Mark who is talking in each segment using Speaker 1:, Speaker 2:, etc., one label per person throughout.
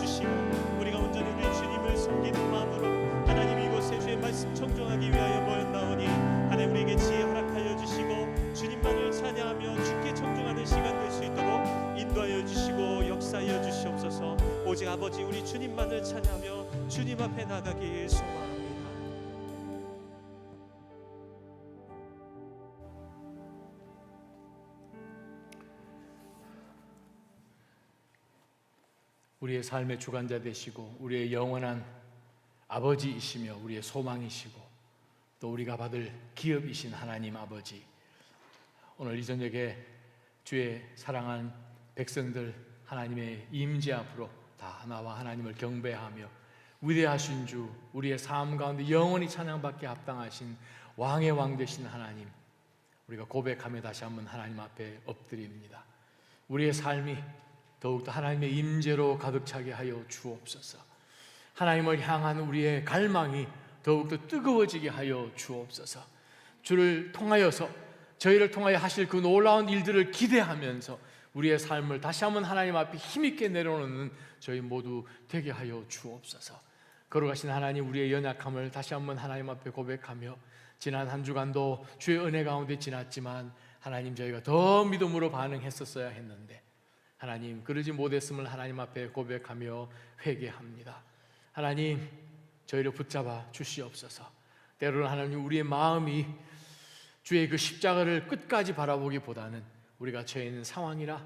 Speaker 1: 주시고 우리가 온전히 우리 주님을 섬기는 마음으로 하나님 이곳에 주의 말씀 청종하기 위하여 모였나오니 하나님 우리에게 지혜 허락하여 주시고 주님만을 찬양하며 주께 청종하는 시간 될 수 있도록 인도하여 주시고 역사하여 주시옵소서. 오직 아버지 우리 주님만을 찬양하며 주님 앞에 나가길 소망합니다.
Speaker 2: 우리의 삶의 주관자 되시고 우리의 영원한 아버지이시며 우리의 소망이시고 또 우리가 받을 기업이신 하나님 아버지, 오늘 이 저녁에 주의 사랑한 백성들 하나님의 임재 앞으로 다 나와 하나님을 경배하며 위대하신 주, 우리의 삶 가운데 영원히 찬양받게 합당하신 왕의 왕 되신 하나님, 우리가 고백하며 다시 한번 하나님 앞에 엎드립니다. 우리의 삶이 더욱더 하나님의 임재로 가득 차게 하여 주옵소서. 하나님을 향한 우리의 갈망이 더욱더 뜨거워지게 하여 주옵소서. 주를 통하여서 저희를 통하여 하실 그 놀라운 일들을 기대하면서 우리의 삶을 다시 한번 하나님 앞에 힘있게 내려놓는 저희 모두 되게 하여 주옵소서. 거룩하신 하나님, 우리의 연약함을 다시 한번 하나님 앞에 고백하며 지난 한 주간도 주의 은혜 가운데 지났지만 하나님 저희가 더 믿음으로 반응했었어야 했는데 하나님 그러지 못했음을 하나님 앞에 고백하며 회개합니다. 하나님 저희를 붙잡아 주시옵소서. 때로는 하나님 우리의 마음이 주의 그 십자가를 끝까지 바라보기보다는 우리가 처해 있는 상황이나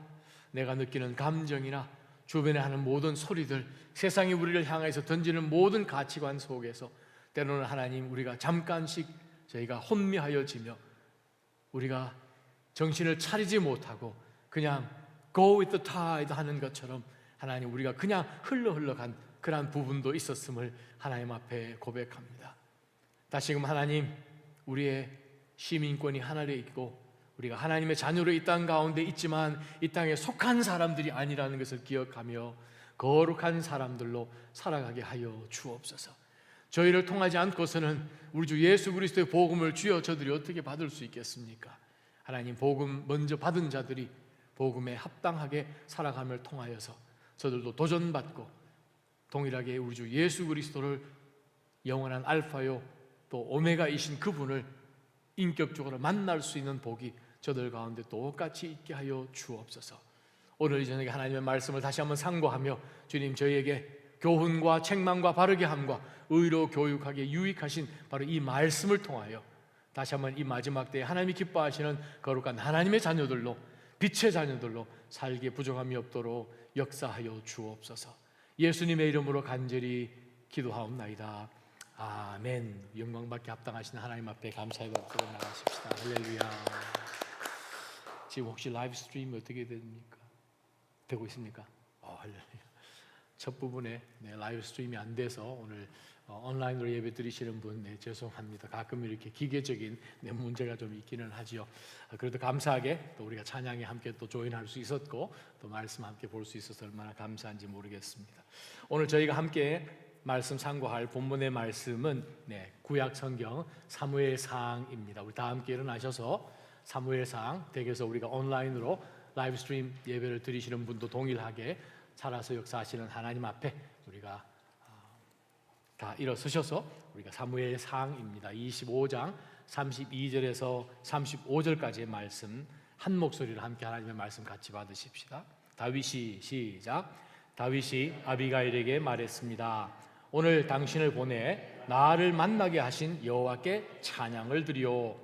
Speaker 2: 내가 느끼는 감정이나 주변에 하는 모든 소리들, 세상이 우리를 향해서 던지는 모든 가치관 속에서 때로는 하나님 우리가 잠깐씩 저희가 혼미하여지며 우리가 정신을 차리지 못하고 그냥 Go with the tide 하는 것처럼 하나님 우리가 그냥 흘러간 그러한 부분도 있었음을 하나님 앞에 고백합니다. 다시금 하나님 우리의 시민권이 하늘에 있고 우리가 하나님의 자녀로 이 땅 가운데 있지만 이 땅에 속한 사람들이 아니라는 것을 기억하며 거룩한 사람들로 살아가게 하여 주옵소서. 저희를 통하지 않고서는 우리 주 예수 그리스도의 복음을 주여 저들이 어떻게 받을 수 있겠습니까? 하나님 복음 먼저 받은 자들이 복음에 합당하게 살아감을 통하여서 저들도 도전받고 동일하게 우리 주 예수 그리스도를 영원한 알파요 또 오메가이신 그분을 인격적으로 만날 수 있는 복이 저들 가운데 똑같이 있게 하여 주옵소서. 오늘 이 저녁에 하나님의 말씀을 다시 한번 상고하며 주님 저희에게 교훈과 책망과 바르게 함과 의로 교육하게 유익하신 바로 이 말씀을 통하여 다시 한번 이 마지막 때에 하나님이 기뻐하시는 거룩한 하나님의 자녀들로 빛의 자녀들로 살기에 부족함이 없도록 역사하여 주옵소서. 예수님의 이름으로 간절히 기도하옵나이다. 아멘. 영광받게 합당하신 하나님 앞에 감사의 박수로 나가십시다. 할렐루야. 지금 혹시 라이브 스트림이 어떻게 됩니까? 되고 있습니까? 할렐루야. 첫 부분에 라이브 스트림이 안 돼서 오늘 온라인으로 예배 드리시는 분 죄송합니다. 가끔 이렇게 기계적인 문제가 좀 있기는 하지요. 그래도 감사하게 또 우리가 찬양에 함께 또 조인할 수 있었고 또 말씀 함께 볼 수 있어서 얼마나 감사한지 모르겠습니다. 오늘 저희가 함께 말씀 상고할 본문의 말씀은 구약 성경 사무엘상입니다. 우리 다 함께 일어나셔서 사무엘상 댁에서 우리가 온라인으로 라이브 스트림 예배를 드리시는 분도 동일하게 살아서 역사하시는 하나님 앞에 우리가 다 일어서셔서 우리가 사무엘상입니다. 25장 32절에서 35절까지의 말씀 한 목소리로 함께 하나님의 말씀 같이 받으십시다. 다윗이 시작. 다윗이 아비가일에게 말했습니다. 오늘 당신을 보내 나를 만나게 하신 여호와께 찬양을 드리오.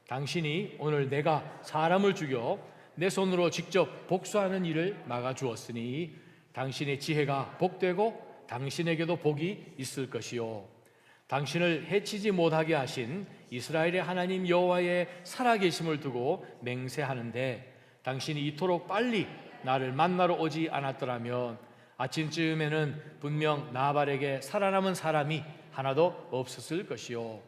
Speaker 2: 당신이 오늘 내가 사람을 죽여 내 손으로 직접 복수하는 일을 막아주었으니 당신의 지혜가 복되고 당신에게도 복이 있을 것이요. 당신을 해치지 못하게 하신 이스라엘의 하나님 여호와의 살아계심을 두고 맹세하는데 당신이 이토록 빨리 나를 만나러 오지 않았더라면 아침쯤에는 분명 나발에게 살아남은 사람이 하나도 없었을 것이요.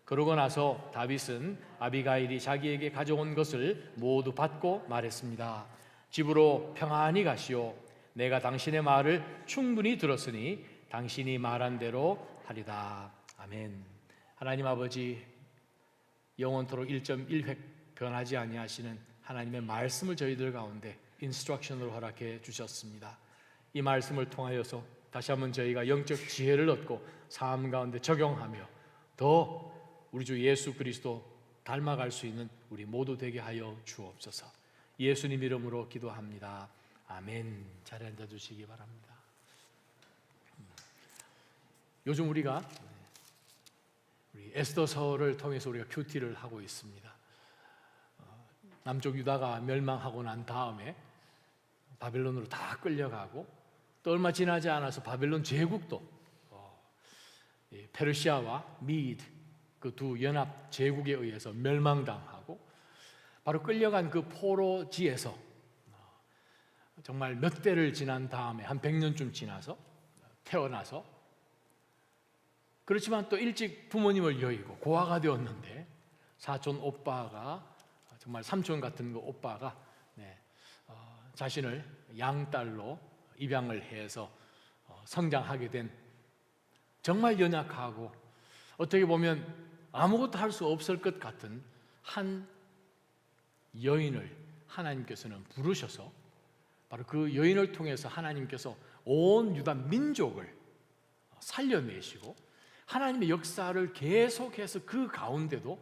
Speaker 2: 그러고 나서 다윗은 아비가일이 자기에게 가져온 것을 모두 받고 말했습니다. 집으로 평안히 가시오. 내가 당신의 말을 충분히 들었으니 당신이 말한 대로 하리다. 아멘. 하나님 아버지, 영원토록 1.1획 변하지 아니하시는 하나님의 말씀을 저희들 가운데 인스트럭션으로 허락해 주셨습니다. 이 말씀을 통하여서 다시 한번 저희가 영적 지혜를 얻고 삶 가운데 적용하며 더 우리 주 예수 그리스도 닮아갈 수 있는 우리 모두 되게 하여 주옵소서. 예수님 이름으로 기도합니다. 아멘. 자리에 앉아 주시기 바랍니다. 요즘 우리가 우리 에스더서를 통해서 우리가 큐티를 하고 있습니다. 남쪽 유다가 멸망하고 난 다음에 바벨론으로 다 끌려가고 또 얼마 지나지 않아서 바벨론 제국도 페르시아와 미드 그 두 연합 제국에 의해서 멸망당하고 바로 끌려간 그 포로지에서 정말 몇 대를 지난 다음에 한 100년쯤 지나서 태어나서 그렇지만 또 일찍 부모님을 여의고 고아가 되었는데 사촌 오빠가 정말 삼촌 같은 그 오빠가 자신을 양딸로 입양을 해서 성장하게 된 정말 연약하고 어떻게 보면 아무것도 할 수 없을 것 같은 한 여인을 하나님께서는 부르셔서 바로 그 여인을 통해서 하나님께서 온 유다 민족을 살려내시고 하나님의 역사를 계속해서 그 가운데도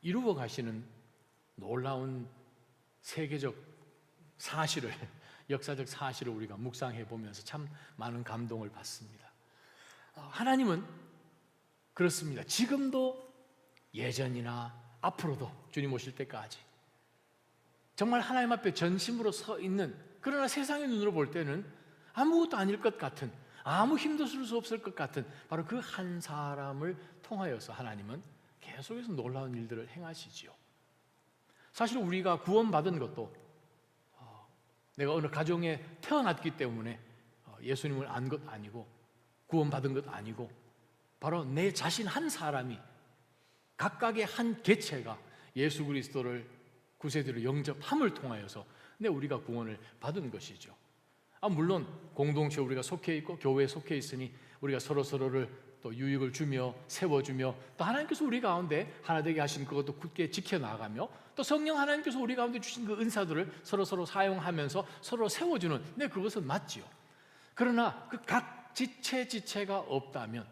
Speaker 2: 이루어 가시는 놀라운 세계적 사실을 역사적 사실을 우리가 묵상해 보면서 참 많은 감동을 받습니다. 하나님은 그렇습니다. 지금도 예전이나 앞으로도 주님 오실 때까지 정말 하나님 앞에 전심으로 서 있는, 그러나 세상의 눈으로 볼 때는 아무것도 아닐 것 같은, 아무 힘도 쓸 수 없을 것 같은 바로 그 한 사람을 통하여서 하나님은 계속해서 놀라운 일들을 행하시지요. 사실 우리가 구원받은 것도 내가 어느 가정에 태어났기 때문에 예수님을 안 것 아니고 구원받은 것 아니고 바로 내 자신 한 사람이 각각의 한 개체가 예수 그리스도를 구세주로 영접함을 통하여서 우리가 구원을 받은 것이죠. 물론 공동체 우리가 속해 있고 교회에 속해 있으니 우리가 서로서로를 또 유익을 주며 세워주며 또 하나님께서 우리 가운데 하나 되게 하신 그것도 굳게 지켜나가며 또 성령 하나님께서 우리 가운데 주신 그 은사들을 서로서로 사용하면서 서로 세워주는 그것은 맞지요. 그러나 그 각 지체가 없다면,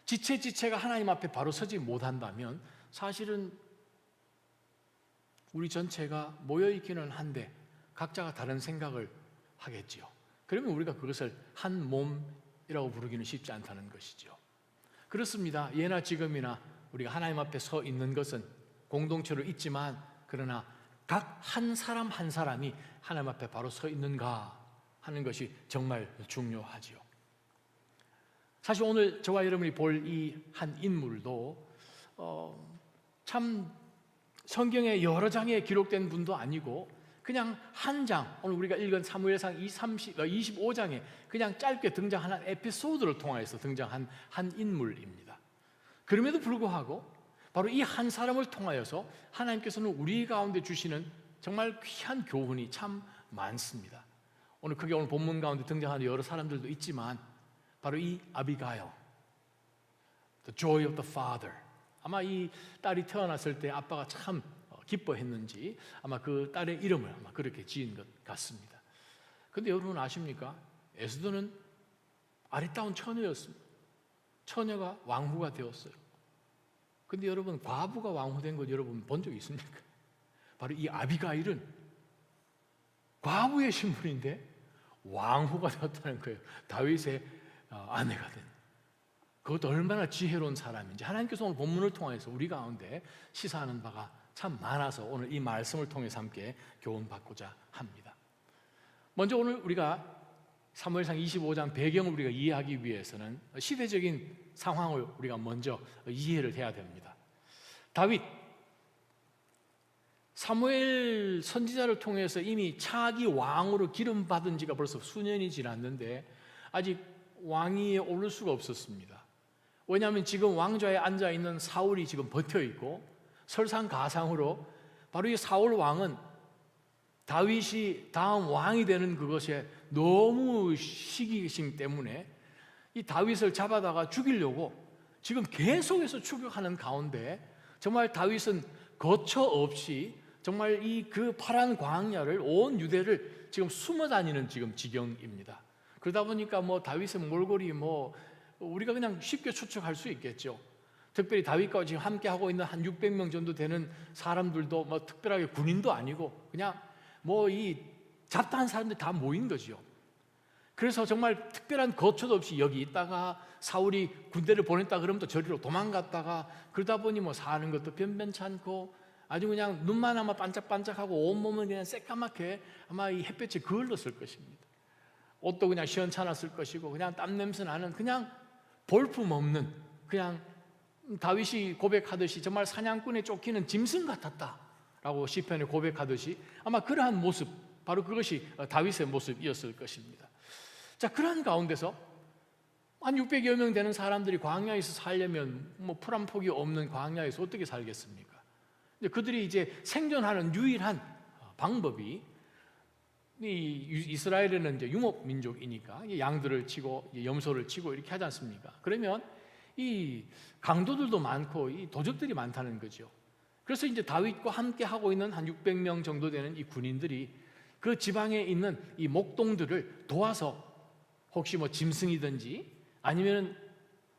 Speaker 2: 지체가 하나님 앞에 바로 서지 못한다면 사실은 우리 전체가 모여있기는 한데 각자가 다른 생각을 하겠지요. 그러면 우리가 그것을 한 몸이라고 부르기는 쉽지 않다는 것이죠. 그렇습니다. 예나 지금이나 우리가 하나님 앞에 서 있는 것은 공동체로 있지만 그러나 각 한 사람 한 사람이 하나님 앞에 바로 서 있는가 하는 것이 정말 중요하지요. 사실 오늘 저와 여러분이 볼 이 한 인물도 참 성경의 여러 장에 기록된 분도 아니고 그냥 한 장, 오늘 우리가 읽은 사무엘상 25장에 그냥 짧게 등장하는 에피소드를 통해서 등장한 한 인물입니다. 그럼에도 불구하고 바로 이 한 사람을 통하여서 하나님께서는 우리 가운데 주시는 정말 귀한 교훈이 참 많습니다. 오늘 본문 가운데 등장하는 여러 사람들도 있지만 바로 이 아비가일, The Joy of the Father. 아마 이 딸이 태어났을 때 아빠가 참 기뻐했는지 아마 그 딸의 이름을 아마 그렇게 지은 것 같습니다. 그런데 여러분 아십니까? 에스더는 아리따운 처녀였습니다. 처녀가 왕후가 되었어요. 근데 여러분 과부가 왕후된 것 여러분 본 적 있습니까? 바로 이 아비가일은 과부의 신분인데 왕후가 되었다는 거예요. 다윗의 아내가 된. 그것도 얼마나 지혜로운 사람인지 하나님께서 오늘 본문을 통해서 우리 가운데 시사하는 바가 참 많아서 오늘 이 말씀을 통해서 함께 교훈받고자 합니다. 먼저 오늘 우리가 사무엘상 25장 배경을 우리가 이해하기 위해서는 시대적인 상황을 우리가 먼저 이해를 해야 됩니다. 다윗, 사무엘 선지자를 통해서 이미 차기 왕으로 기름받은 지가 벌써 수년이 지났는데 아직 왕위에 오를 수가 없었습니다. 왜냐하면 지금 왕좌에 앉아있는 사울이 지금 버텨있고 설상가상으로 바로 이 사울 왕은 다윗이 다음 왕이 되는 그것에 너무 시기심 때문에 이 다윗을 잡아다가 죽이려고 지금 계속해서 추격하는 가운데 정말 다윗은 거처 없이 정말 이 그 파란 광야를 온 유대를 지금 숨어 다니는 지금 지경입니다. 그러다 보니까 뭐 다윗의 몰골이 뭐 우리가 그냥 쉽게 추측할 수 있겠죠. 특별히 다윗과 지금 함께 하고 있는 한 600명 정도 되는 사람들도 뭐 특별하게 군인도 아니고 그냥 뭐 이 잡다한 사람들이 다 모인 거죠. 그래서 정말 특별한 거처도 없이 여기 있다가 사울이 군대를 보냈다 그러면 또 저리로 도망갔다가 그러다 보니 뭐 사는 것도 변변찮고 아주 그냥 눈만 아마 반짝반짝하고 온몸은 그냥 새까맣게 아마 이 햇볕에 그을렀을 것입니다. 옷도 그냥 시원찮았을 것이고 그냥 땀 냄새 나는 그냥 볼품없는 그냥 다윗이 고백하듯이 정말 사냥꾼에 쫓기는 짐승 같았다라고 시편에 고백하듯이 아마 그러한 모습, 바로 그것이 다윗의 모습이었을 것입니다. 자, 그러한 가운데서 한 600여 명 되는 사람들이 광야에서 살려면 뭐 풀 한 폭이 없는 광야에서 어떻게 살겠습니까? 그들이 이제 생존하는 유일한 방법이 이 이스라엘에는 이제 유목 민족이니까 양들을 치고 염소를 치고 이렇게 하지 않습니까? 그러면 이 강도들도 많고 이 도적들이 많다는 거죠. 그래서 이제 다윗과 함께 하고 있는 한 600명 정도 되는 이 군인들이 그 지방에 있는 이 목동들을 도와서 혹시 뭐 짐승이든지 아니면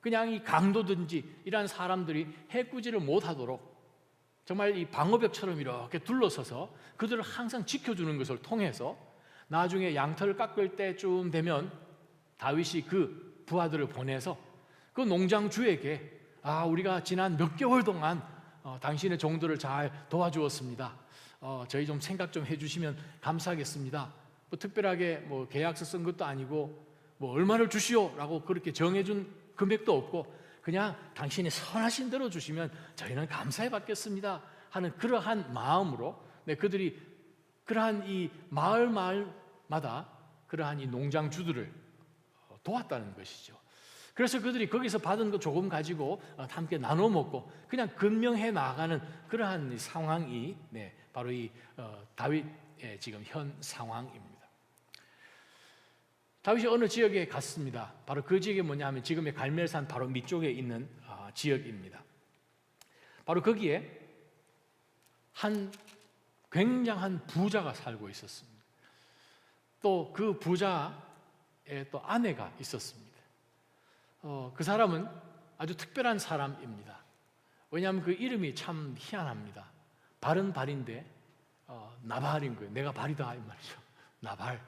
Speaker 2: 그냥 이 강도든지 이런 사람들이 해꾸지를 못하도록 정말 이 방어벽처럼 이렇게 둘러서서 그들을 항상 지켜주는 것을 통해서 나중에 양털을 깎을 때쯤 되면 다윗이 그 부하들을 보내서 그 농장주에게 우리가 지난 몇 개월 동안 당신의 종들을 잘 도와주었습니다. 저희 좀 생각 좀 해주시면 감사하겠습니다. 뭐 특별하게 뭐 계약서 쓴 것도 아니고 뭐 얼마를 주시오라고 그렇게 정해준 금액도 없고 그냥 당신이 선하신 대로 주시면 저희는 감사해 받겠습니다 하는 그러한 마음으로 그들이 그러한 이 마을마다 그러한 이 농장주들을 도왔다는 것이죠. 그래서 그들이 거기서 받은 거 조금 가지고 함께 나눠 먹고 그냥 근명해 나가는 그러한 상황이 바로 이 다윗의 지금 현 상황입니다. 다윗이 어느 지역에 갔습니다. 바로 그 지역이 뭐냐면 지금의 갈멜산 바로 밑쪽에 있는 지역입니다. 바로 거기에 한 굉장한 부자가 살고 있었습니다. 또 그 부자의 또 아내가 있었습니다. 그 사람은 아주 특별한 사람입니다. 왜냐하면 그 이름이 참 희한합니다. 발은 발인데 나발인 거예요. 내가 발이다 이 말이죠. 나발.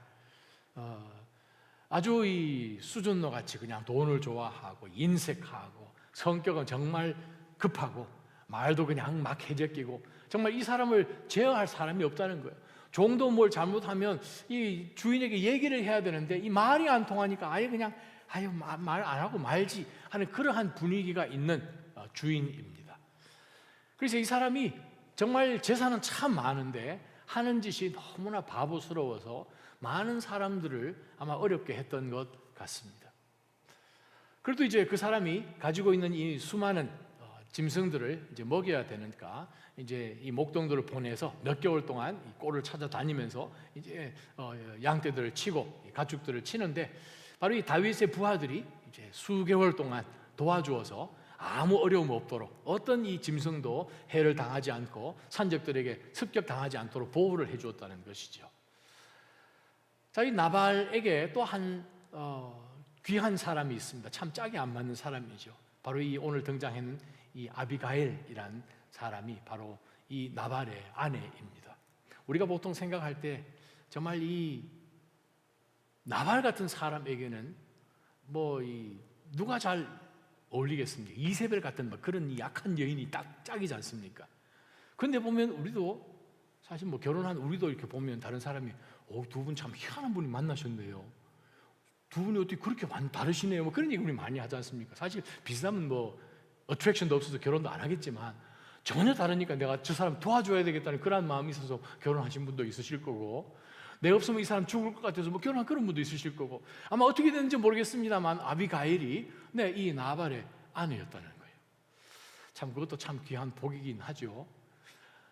Speaker 2: 아주 이 수준노 같이 그냥 돈을 좋아하고 인색하고 성격은 정말 급하고 말도 그냥 막 해적이고 정말 이 사람을 제어할 사람이 없다는 거예요. 종도 뭘 잘못하면 이 주인에게 얘기를 해야 되는데 이 말이 안 통하니까 아예 그냥 말 안 하고 말지 하는 그러한 분위기가 있는 주인입니다. 그래서 이 사람이 정말 재산은 참 많은데 하는 짓이 너무나 바보스러워서 많은 사람들을 아마 어렵게 했던 것 같습니다. 그래도 이제 그 사람이 가지고 있는 이 수많은 짐승들을 이제 먹여야 되니까 이제 이 목동들을 보내서 몇 개월 동안 이 꼴을 찾아다니면서 이제 양떼들을 치고 가축들을 치는데 바로 이 다윗의 부하들이 이제 수개월 동안 도와주어서 아무 어려움 없도록 어떤 이 짐승도 해를 당하지 않고 산적들에게 습격당하지 않도록 보호를 해주었다는 것이죠. 자, 이 나발에게 또 한 귀한 사람이 있습니다. 참 짝이 안 맞는 사람이죠. 바로 이 오늘 등장하는 이 아비가일이란 사람이 바로 이 나발의 아내입니다. 우리가 보통 생각할 때 정말 이 나발 같은 사람에게는 뭐 이 누가 잘 어울리겠습니까? 이세벨 같은 뭐 그런 이 약한 여인이 딱 짝이지 않습니까? 그런데 보면 우리도 사실 뭐 결혼한 우리도 이렇게 보면 다른 사람이 두 분 참 희한한 분이 만나셨네요. 두 분이 어떻게 그렇게 다르시네요. 뭐 그런 얘기 우리 많이 하지 않습니까? 사실 비슷하면 뭐 어트랙션도 없어서 결혼도 안 하겠지만 전혀 다르니까 내가 저 사람 도와줘야 되겠다는 그런 마음이 있어서 결혼하신 분도 있으실 거고 내가 없으면 이 사람 죽을 것 같아서 뭐 결혼한 그런 분도 있으실 거고 아마 어떻게 됐는지 모르겠습니다만 아비가일이 이 나발의 아내였다는 거예요. 참 그것도 참 귀한 복이긴 하죠.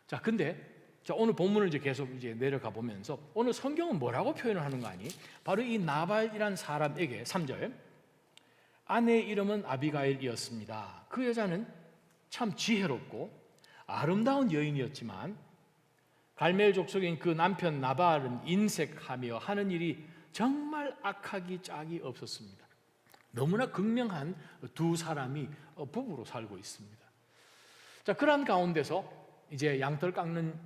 Speaker 2: 자, 근데 오늘 본문을 이제 계속 이제 내려가 보면서 오늘 성경은 뭐라고 표현을 하는 거 아니? 바로 이 나발이란 사람에게 3절 아내의 이름은 아비가일이었습니다. 그 여자는 참 지혜롭고 아름다운 여인이었지만 갈멜 족속인 그 남편 나발은 인색하며 하는 일이 정말 악하기 짝이 없었습니다. 너무나 극명한 두 사람이 부부로 살고 있습니다. 자, 그러한 가운데서 이제 양털 깎는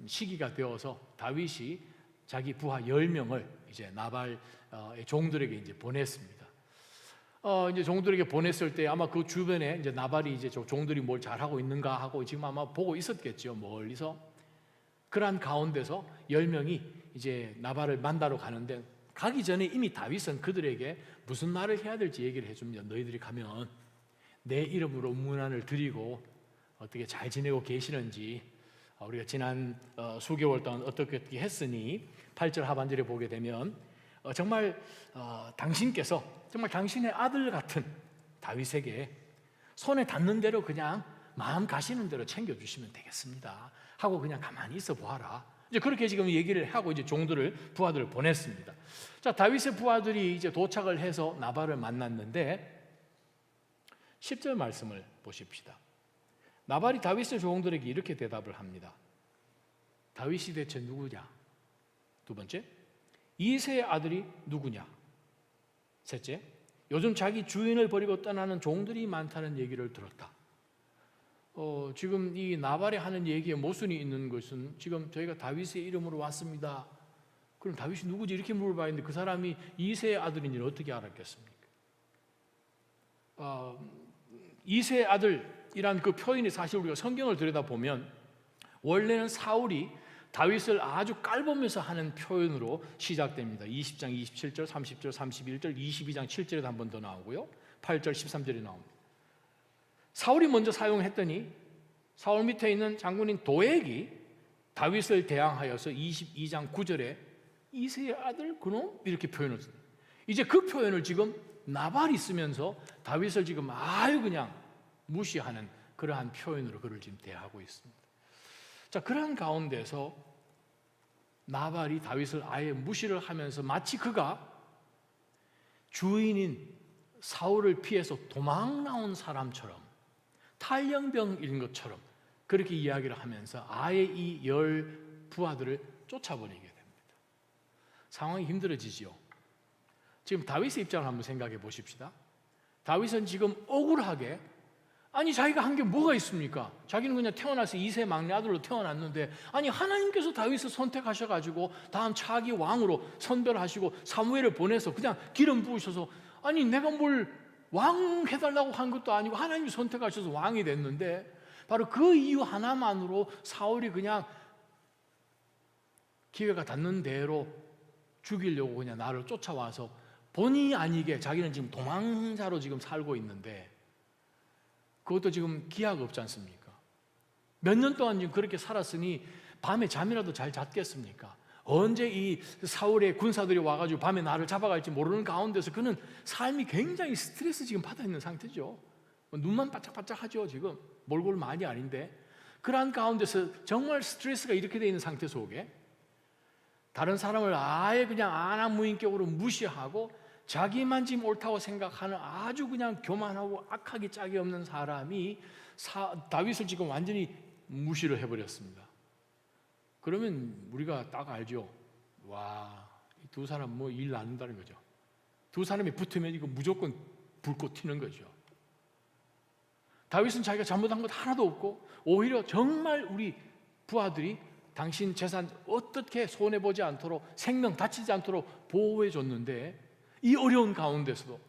Speaker 2: 시기가 되어서 다윗이 자기 부하 10명을 이제 나발의 종들에게 이제 보냈습니다. 이제 종들에게 보냈을 때 아마 그 주변에 이제 나발이 이제 종들이 뭘 잘하고 있는가 하고 지금 아마 보고 있었겠죠, 멀리서. 그러한 가운데서 10명이 이제 나발을 만나러 가는데, 가기 전에 이미 다윗은 그들에게 무슨 말을 해야 될지 얘기를 해줍니다. 너희들이 가면 내 이름으로 문안을 드리고 어떻게 잘 지내고 계시는지, 우리가 지난 수개월 동안 어떻게 했으니 8절 하반절에 보게 되면 정말 당신께서 정말 당신의 아들 같은 다윗에게 손에 닿는 대로 그냥 마음 가시는 대로 챙겨주시면 되겠습니다 하고 그냥 가만히 있어 보아라. 이제 그렇게 지금 얘기를 하고 이제 부하들을 보냈습니다. 자, 다윗의 부하들이 이제 도착을 해서 나발을 만났는데 10절 말씀을 보십시다. 나발이 다윗의 종들에게 이렇게 대답을 합니다. 다윗이 대체 누구냐? 두 번째, 이새의 아들이 누구냐? 셋째, 요즘 자기 주인을 버리고 떠나는 종들이 많다는 얘기를 들었다. 지금 이 나발이 하는 얘기에 모순이 있는 것은, 지금 저희가 다윗의 이름으로 왔습니다. 그럼 다윗이 누구지? 이렇게 물어봐야 하는데 그 사람이 이새의 아들인지는 어떻게 알았겠습니까? 이새의 아들이란 그 표현이 사실 우리가 성경을 들여다보면 원래는 사울이 다윗을 아주 깔보면서 하는 표현으로 시작됩니다. 20장 27절, 30절, 31절, 22장 7절에도 한 번 더 나오고요, 8절, 13절에 나옵니다. 사울이 먼저 사용했더니 사울 밑에 있는 장군인 도액이 다윗을 대항하여서 22장 9절에 이새의 아들 그놈 이렇게 표현을 했어요. 이제 그 표현을 지금 나발이 쓰면서 다윗을 지금 아유 그냥 무시하는 그러한 표현으로 그를 지금 대하고 있습니다. 자, 그러한 가운데서 나발이 다윗을 아예 무시를 하면서 마치 그가 주인인 사울을 피해서 도망 나온 사람처럼 탈영병인 것처럼 그렇게 이야기를 하면서 아예 이 10 부하들을 쫓아버리게 됩니다. 상황이 힘들어지지요. 지금 다윗의 입장을 한번 생각해 보십시다. 다윗은 지금 억울하게, 아니 자기가 한 게 뭐가 있습니까? 자기는 그냥 태어나서 2세 막내 아들로 태어났는데, 아니 하나님께서 다윗을 선택하셔가지고 다음 차기 왕으로 선별하시고 사무엘을 보내서 그냥 기름 부으셔서, 아니 내가 뭘 왕 해달라고 한 것도 아니고 하나님이 선택하셔서 왕이 됐는데, 바로 그 이유 하나만으로 사울이 그냥 기회가 닿는 대로 죽이려고 그냥 나를 쫓아와서 본의 아니게 자기는 지금 도망자로 지금 살고 있는데, 그것도 지금 기약 없지 않습니까? 몇 년 동안 지금 그렇게 살았으니 밤에 잠이라도 잘 잤겠습니까? 언제 이 사울의 군사들이 와가지고 밤에 나를 잡아갈지 모르는 가운데서 그는 삶이 굉장히 스트레스 지금 받아 있는 상태죠. 눈만 바짝바짝하죠. 지금 몰골 많이 아닌데, 그러한 가운데서 정말 스트레스가 이렇게 돼 있는 상태 속에 다른 사람을 아예 그냥 안하무인격으로 무시하고 자기만 지금 옳다고 생각하는 아주 그냥 교만하고 악하기 짝이 없는 사람이 다윗을 지금 완전히 무시를 해버렸습니다. 그러면 우리가 딱 알죠. 와, 이 두 사람 뭐 일 나눈다는 거죠. 두 사람이 붙으면 이거 무조건 불꽃 튀는 거죠. 다윗은 자기가 잘못한 것 하나도 없고 오히려 정말 우리 부하들이 당신 재산 어떻게 손해보지 않도록, 생명 다치지 않도록 보호해 줬는데, 이 어려운 가운데서도.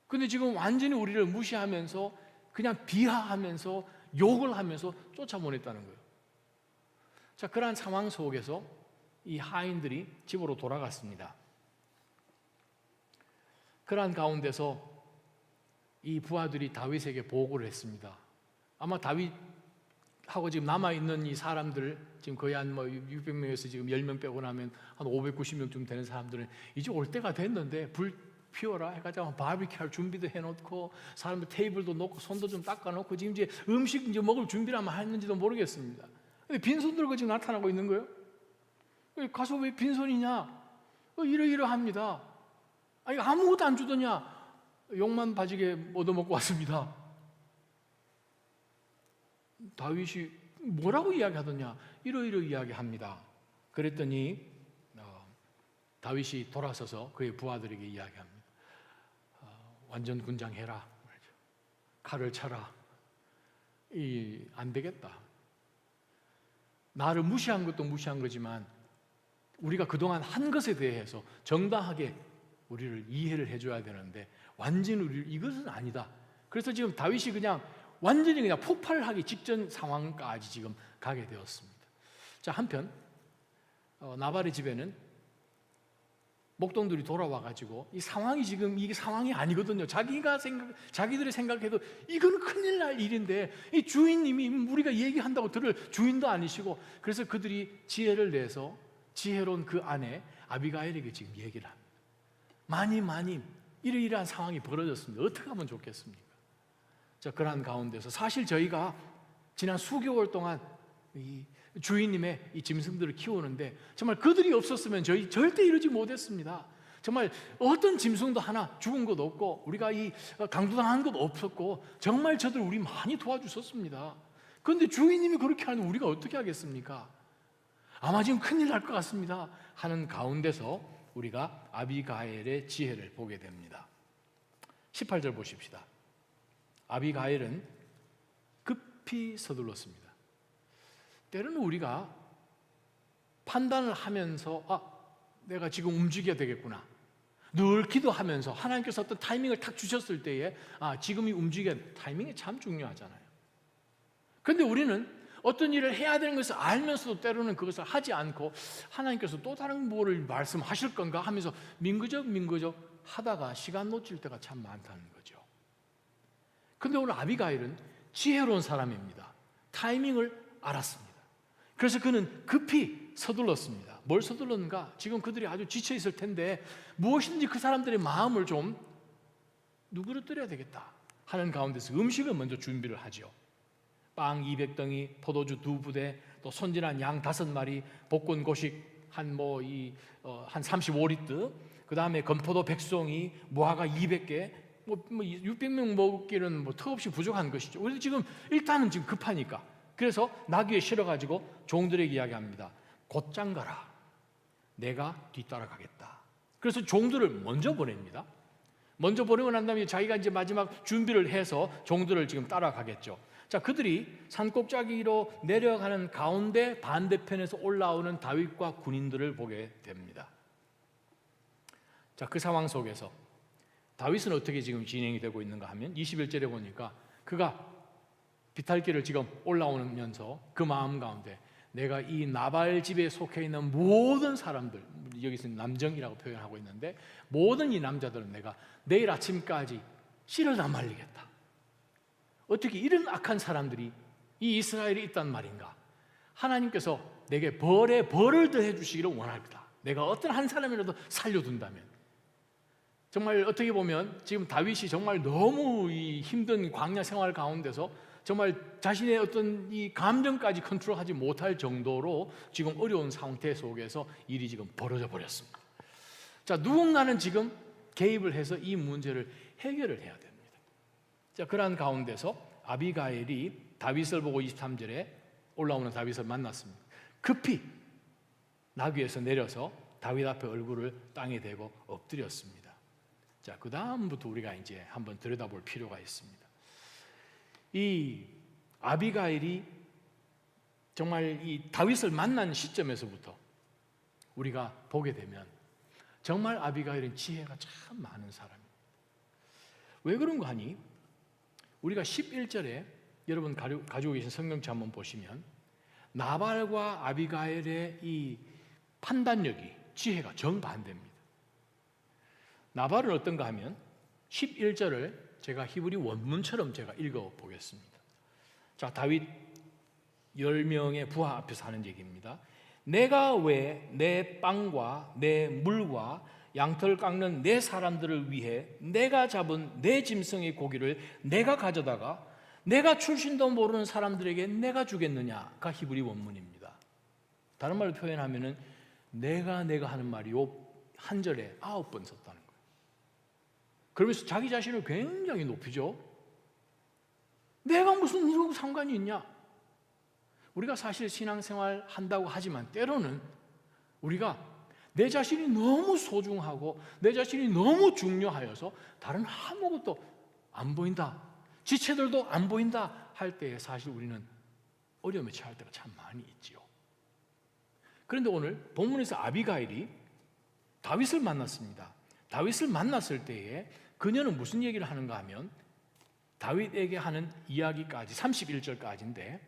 Speaker 2: 근데 지금 완전히 우리를 무시하면서 그냥 비하하면서 욕을 하면서 쫓아보냈다는 거예요. 자, 그러한 상황 속에서 이 하인들이 집으로 돌아갔습니다. 그러한 가운데서 이 부하들이 다윗에게 보고를 했습니다. 아마 다윗하고 지금 남아있는 이 사람들, 지금 거의 한 600명에서 지금 10명 빼고 나면 한 590명쯤 되는 사람들은 이제 올 때가 됐는데 불 피워라 해가지고 바비큐 할 준비도 해놓고 사람들 테이블도 놓고 손도 좀 닦아놓고 지금 이제 음식 이제 먹을 준비를 아마 했는지도 모르겠습니다. 근데 빈손 들고 지금 나타나고 있는 거예요. 가서 왜 빈손이냐? 이러이러합니다. 아니 아무것도 안 주더냐? 욕만 바지게 얻어먹고 왔습니다. 다윗이 뭐라고 이야기하더냐? 이러이러 이야기합니다. 그랬더니 다윗이 돌아서서 그의 부하들에게 이야기합니다. 완전 군장해라. 칼을 쳐라. 안 되겠다. 나를 무시한 것도 무시한 거지만 우리가 그동안 한 것에 대해서 정당하게 우리를 이해를 해줘야 되는데 완전히 이것은 아니다. 그래서 지금 다윗이 그냥 완전히 그냥 폭발하기 직전 상황까지 지금 가게 되었습니다. 자, 한편 나발의 집에는 목동들이 돌아와가지고 이 상황이 지금 이게 상황이 아니거든요. 자기들이 생각해도 이거는 큰일 날 일인데 이 주인님이 우리가 얘기한다고 들을 주인도 아니시고, 그래서 그들이 지혜를 내서 지혜로운 그 아내 아비가일에게 지금 얘기를 합니다. 마님 이러이러한 상황이 벌어졌습니다. 어떻게 하면 좋겠습니까? 자, 그러한 가운데서 사실 저희가 지난 수개월 동안 이 주인님의 이 짐승들을 키우는데 정말 그들이 없었으면 저희 절대 이러지 못했습니다. 정말 어떤 짐승도 하나 죽은 것 없고 우리가 이 강도당한 것 없었고 정말 저들 우리 많이 도와주셨습니다. 그런데 주인님이 그렇게 하면 우리가 어떻게 하겠습니까? 아마 지금 큰일 날 것 같습니다 하는 가운데서 우리가 아비가일의 지혜를 보게 됩니다. 18절 보십시다. 아비가일은 급히 서둘렀습니다. 때로는 우리가 판단을 하면서 내가 지금 움직여야 되겠구나, 늘 기도하면서 하나님께서 어떤 타이밍을 탁 주셨을 때에 지금이 움직여야 돼. 타이밍이 참 중요하잖아요. 그런데 우리는 어떤 일을 해야 되는 것을 알면서도 때로는 그것을 하지 않고 하나님께서 또 다른 뭐를 말씀하실 건가 하면서 민거적 하다가 시간 놓칠 때가 참 많다는 거죠. 그런데 오늘 아비가일은 지혜로운 사람입니다. 타이밍을 알았습니다. 그래서 그는 급히 서둘렀습니다. 뭘 서둘렀는가? 지금 그들이 아주 지쳐 있을 텐데 무엇인지 그 사람들의 마음을 좀 누그러뜨려야 되겠다 하는 가운데서 음식을 먼저 준비를 하죠. 빵 200덩이, 포도주 2부대, 또 손질한 양 5마리, 볶은 고식 한 35리터, 그 다음에 건포도 100송이, 무화과 200개, 600명 먹기는 턱없이 부족한 것이죠. 그래서 지금 일단은 지금 급하니까, 그래서 나귀에 실어가지고 종들에게 이야기합니다. 곧장 가라. 내가 뒤따라가겠다. 그래서 종들을 먼저 보냅니다. 먼저 보내고 난 다음에 자기가 이제 마지막 준비를 해서 종들을 지금 따라가겠죠. 자, 그들이 산꼭자기로 내려가는 가운데 반대편에서 올라오는 다윗과 군인들을 보게 됩니다. 자, 그 상황 속에서 다윗은 어떻게 지금 진행이 되고 있는가 하면 21절에 보니까 그가 비탈길을 지금 올라오면서 그 마음 가운데 내가 이 나발 집에 속해 있는 모든 사람들, 여기서 남정이라고 표현하고 있는데 모든 이 남자들은 내가 내일 아침까지 씨를 다 말리겠다. 어떻게 이런 악한 사람들이 이 이스라엘에 있단 말인가? 하나님께서 내게 벌을 더해 주시기를 원합니다. 내가 어떤 한 사람이라도 살려둔다면. 정말 어떻게 보면 지금 다윗이 정말 너무 이 힘든 광야 생활 가운데서 정말 자신의 어떤 이 감정까지 컨트롤하지 못할 정도로 지금 어려운 상태 속에서 일이 지금 벌어져 버렸습니다. 자, 누군가는 지금 개입을 해서 이 문제를 해결을 해야 됩니다. 자, 그러한 가운데서 아비가일이 다윗을 보고 23절에 올라오는 다윗을 만났습니다. 급히 나귀에서 내려서 다윗 앞에 얼굴을 땅에 대고 엎드렸습니다. 자, 그 다음부터 우리가 이제 한번 들여다볼 필요가 있습니다. 이 아비가일이 정말 이 다윗을 만난 시점에서부터 우리가 보게 되면 정말 아비가일은 지혜가 참 많은 사람입니다. 왜 그런가 하니 우리가 11절에 여러분 가지고 계신 성경책 한번 보시면 나발과 아비가일의 이 판단력이, 지혜가 정반대입니다. 나발은 어떤가 하면 11절을 제가 히브리 원문처럼 제가 읽어보겠습니다. 자, 다윗 10명의 부하 앞에서 하는 얘기입니다. 내가 왜 내 빵과 내 물과 양털 깎는 내 사람들을 위해 내가 잡은 내 짐승의 고기를 내가 가져다가 내가 출신도 모르는 사람들에게 내가 주겠느냐가 히브리 원문입니다. 다른 말로 표현하면은 내가 하는 말이 요 한 절에 9번 썼다는 거예요. 그러면서 자기 자신을 굉장히 높이죠. 내가 무슨 이러고 상관이 있냐? 우리가 사실 신앙생활 한다고 하지만 때로는 우리가 내 자신이 너무 소중하고 내 자신이 너무 중요하여서 다른 아무것도 안 보인다, 지체들도 안 보인다 할 때에 사실 우리는 어려움에 처할 때가 참 많이 있지요. 그런데 오늘 본문에서 아비가일이 다윗을 만났습니다. 다윗을 만났을 때에 그녀는 무슨 얘기를 하는가 하면 다윗에게 하는 이야기까지 31절까지인데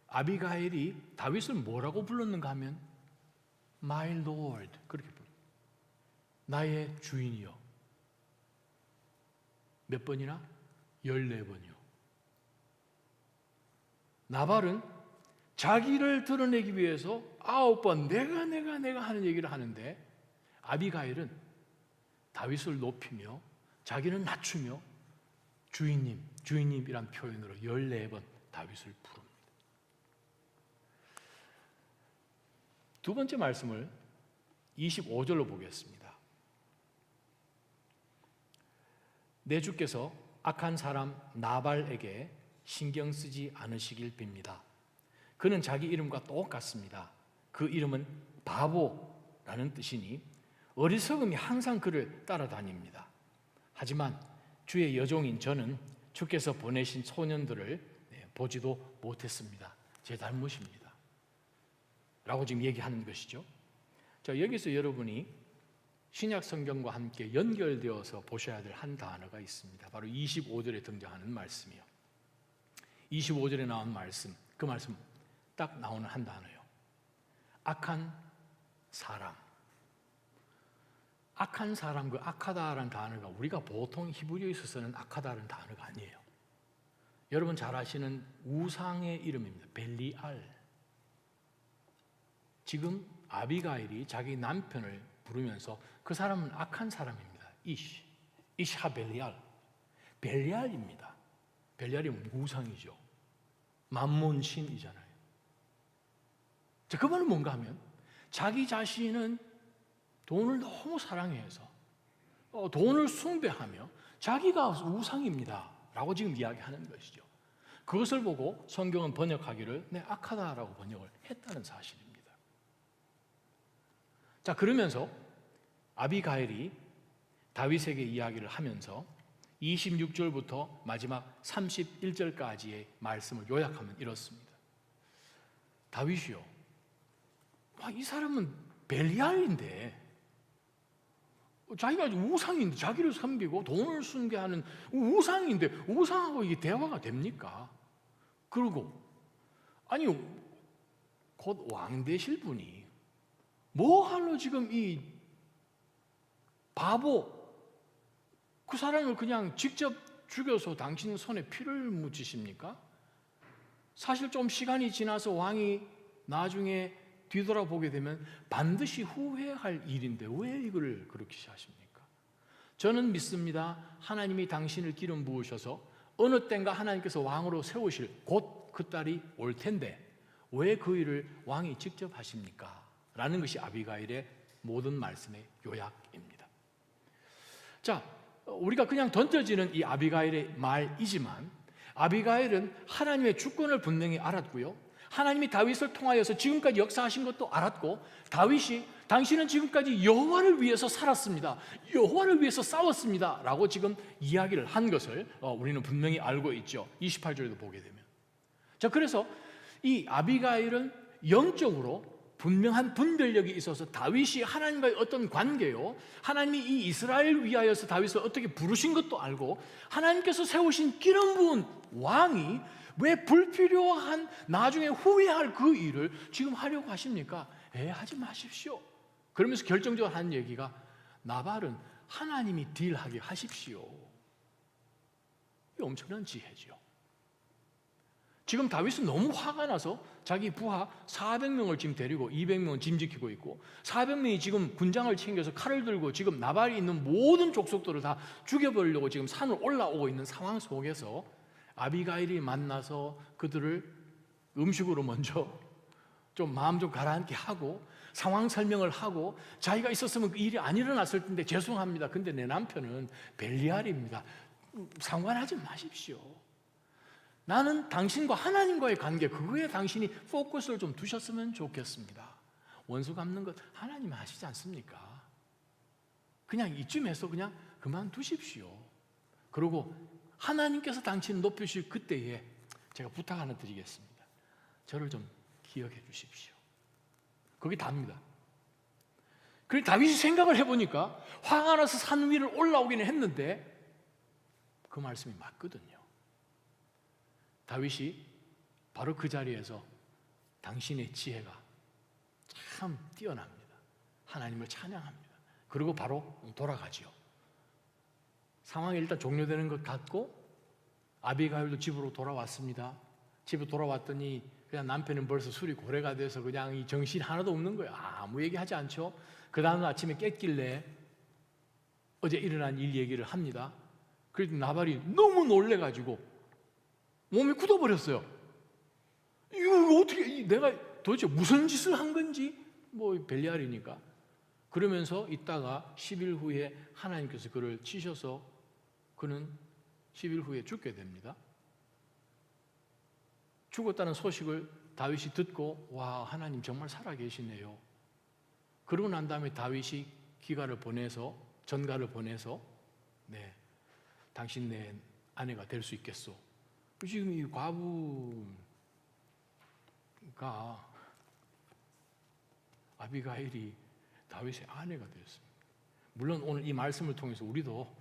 Speaker 2: 아비가일이 다윗을 뭐라고 불렀는가 하면 My Lord 그렇게 불러요. 나의 주인이요. 몇 번이나? 14번이요. 나발은 자기를 드러내기 위해서 9번 내가 하는 얘기를 하는데 아비가일은 다윗을 높이며 자기는 낮추며 주인님이란 표현으로 14번 다윗을 부릅니다. 두 번째 말씀을 25절로 보겠습니다. 내 주께서 악한 사람 나발에게 신경 쓰지 않으시길 빕니다. 그는 자기 이름과 똑같습니다. 그 이름은 바보라는 뜻이니 어리석음이 항상 그를 따라다닙니다. 하지만 주의 여종인 저는 주께서 보내신 소년들을 보지도 못했습니다. 제 잘못입니다. 라고 지금 얘기하는 것이죠. 자, 여기서 여러분이 신약 성경과 함께 연결되어서 보셔야 될 한 단어가 있습니다. 바로 25절에 등장하는 말씀이요. 25절에 나온 말씀, 그 말씀 딱 나오는 한 단어요. 악한 사람. 악한 사람, 그 악하다라는 단어가 우리가 보통 히브리어에서 쓰는 악하다라는 단어가 아니에요. 여러분 잘 아시는 우상의 이름입니다. 벨리알. 지금 아비가일이 자기 남편을 부르면서 그 사람은 악한 사람입니다. 이샤 벨리알. 벨리알입니다. 벨리알이 우상이죠. 만몬신이잖아요. 자, 그 말은 뭔가 하면 자기 자신은 돈을 너무 사랑해서 돈을 숭배하며 자기가 우상입니다 라고 지금 이야기하는 것이죠. 그것을 보고 성경은 번역하기를 악하다라고 번역을 했다는 사실입니다. 자, 그러면서 아비가일이 다윗에게 이야기를 하면서 26절부터 마지막 31절까지의 말씀을 요약하면 이렇습니다. 다윗이요, 이 사람은 벨리알인데 자기가 우상인데 자기를 섬기고 돈을 숭배하는 우상인데 우상하고 이게 대화가 됩니까? 그리고 아니 곧 왕 되실 분이 뭐하러 지금 이 바보 그 사람을 그냥 직접 죽여서 당신 손에 피를 묻히십니까? 사실 좀 시간이 지나서 왕이 나중에 뒤돌아보게 되면 반드시 후회할 일인데 왜 이걸 그렇게 하십니까? 저는 믿습니다. 하나님이 당신을 기름 부으셔서 어느 땐가 하나님께서 왕으로 세우실 곧 그 딸이 올 텐데 왜 그 일을 왕이 직접 하십니까? 라는 것이 아비가일의 모든 말씀의 요약입니다. 자, 우리가 그냥 던져지는 이 아비가일의 말이지만 아비가일은 하나님의 주권을 분명히 알았고요. 하나님이 다윗을 통하여서 지금까지 역사하신 것도 알았고 다윗이 당신은 지금까지 여호와를 위해서 살았습니다. 여호와를 위해서 싸웠습니다. 라고 지금 이야기를 한 것을 우리는 분명히 알고 있죠. 28절에도 보게 되면. 자, 그래서 이 아비가일은 영적으로 분명한 분별력이 있어서 다윗이 하나님과의 어떤 관계요, 하나님이 이 이스라엘 위하여서 다윗을 어떻게 부르신 것도 알고 하나님께서 세우신 기름 부은 왕이 왜 불필요한 나중에 후회할 그 일을 지금 하려고 하십니까? 하지 마십시오. 그러면서 결정적으로 하는 얘기가 나발은 하나님이 딜하게 하십시오. 이 엄청난 지혜죠. 지금 다윗은 너무 화가 나서 자기 부하 400명을 지금 데리고 200명은 짐 지키고 있고 400명이 지금 군장을 챙겨서 칼을 들고 지금 나발이 있는 모든 족속들을 다 죽여버리려고 지금 산을 올라오고 있는 상황 속에서 아비가일이 만나서 그들을 음식으로 먼저 좀 마음 좀 가라앉게 하고 상황 설명을 하고 자기가 있었으면 그 일이 안 일어났을 텐데 죄송합니다. 근데 내 남편은 벨리알입니다. 상관하지 마십시오. 나는 당신과 하나님과의 관계, 그거에 당신이 포커스를 좀 두셨으면 좋겠습니다. 원수 갚는 것 하나님 하시지 않습니까? 그냥 이쯤에서 그냥 그만두십시오. 그리고 하나님께서 당신을 높이실 그때에 제가 부탁 하나 드리겠습니다. 저를 좀 기억해 주십시오. 그게 답니다. 그래서 다윗이 생각을 해보니까 화가 나서 산 위를 올라오기는 했는데 그 말씀이 맞거든요. 다윗이 바로 그 자리에서 당신의 지혜가 참 뛰어납니다. 하나님을 찬양합니다. 그리고 바로 돌아가지요. 상황이 일단 종료되는 것 같고 아비가일도 집으로 돌아왔습니다. 집에 돌아왔더니 그냥 남편은 벌써 술이 고래가 돼서 그냥 이 정신이 하나도 없는 거예요. 아무 얘기하지 않죠. 그 다음 아침에 깼길래 어제 일어난 일 얘기를 합니다. 그래도 나발이 너무 놀래가지고 몸이 굳어버렸어요. 이거 어떻게, 내가 도대체 무슨 짓을 한 건지 뭐 벨리알이니까. 그러면서 있다가 10일 후에 하나님께서 그를 치셔서 그는 10일 후에 죽게 됩니다. 죽었다는 소식을 다윗이 듣고 와, 하나님 정말 살아계시네요. 그러고 난 다음에 다윗이 기가를 보내서, 전가를 보내서 네, 당신 내 아내가 될 수 있겠소. 지금 이 과부가 아비가일이 다윗의 아내가 되었습니다. 물론 오늘 이 말씀을 통해서 우리도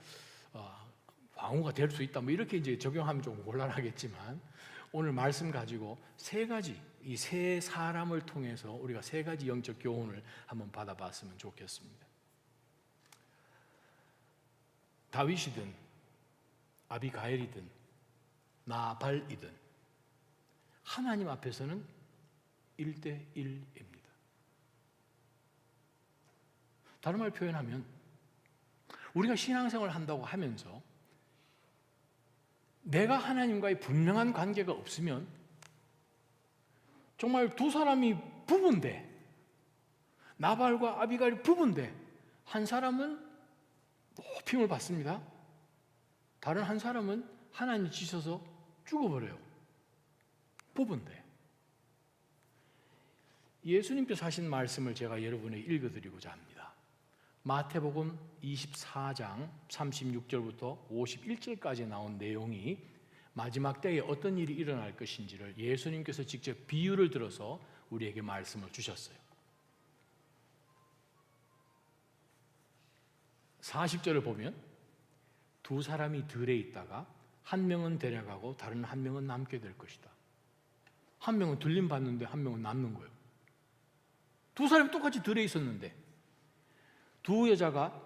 Speaker 2: 방어가 될 수 있다 뭐 이렇게 이제 적용하면 좀 곤란하겠지만 오늘 말씀 가지고 세 가지, 이 세 사람을 통해서 우리가 세 가지 영적 교훈을 한번 받아봤으면 좋겠습니다. 다윗이든 아비가일이든 나발이든 하나님 앞에서는 1대1입니다. 다른 말 표현하면 우리가 신앙생활을 한다고 하면서 내가 하나님과의 분명한 관계가 없으면 정말 두 사람이 부부인데, 나발과 아비가일이 부부인데 한 사람은 높임을 받습니다. 다른 한 사람은 하나님이 지셔서 죽어버려요. 부부인데. 예수님께서 하신 말씀을 제가 여러분에게 읽어드리고자 합니다. 마태복음 24장 36절부터 51절까지 나온 내용이 마지막 때에 어떤 일이 일어날 것인지를 예수님께서 직접 비유를 들어서 우리에게 말씀을 주셨어요. 40절을 보면 두 사람이 들에 있다가 한 명은 데려가고 다른 한 명은 남게 될 것이다. 한 명은 들림 받는데 한 명은 남는 거예요. 두 사람이 똑같이 들에 있었는데 두 여자가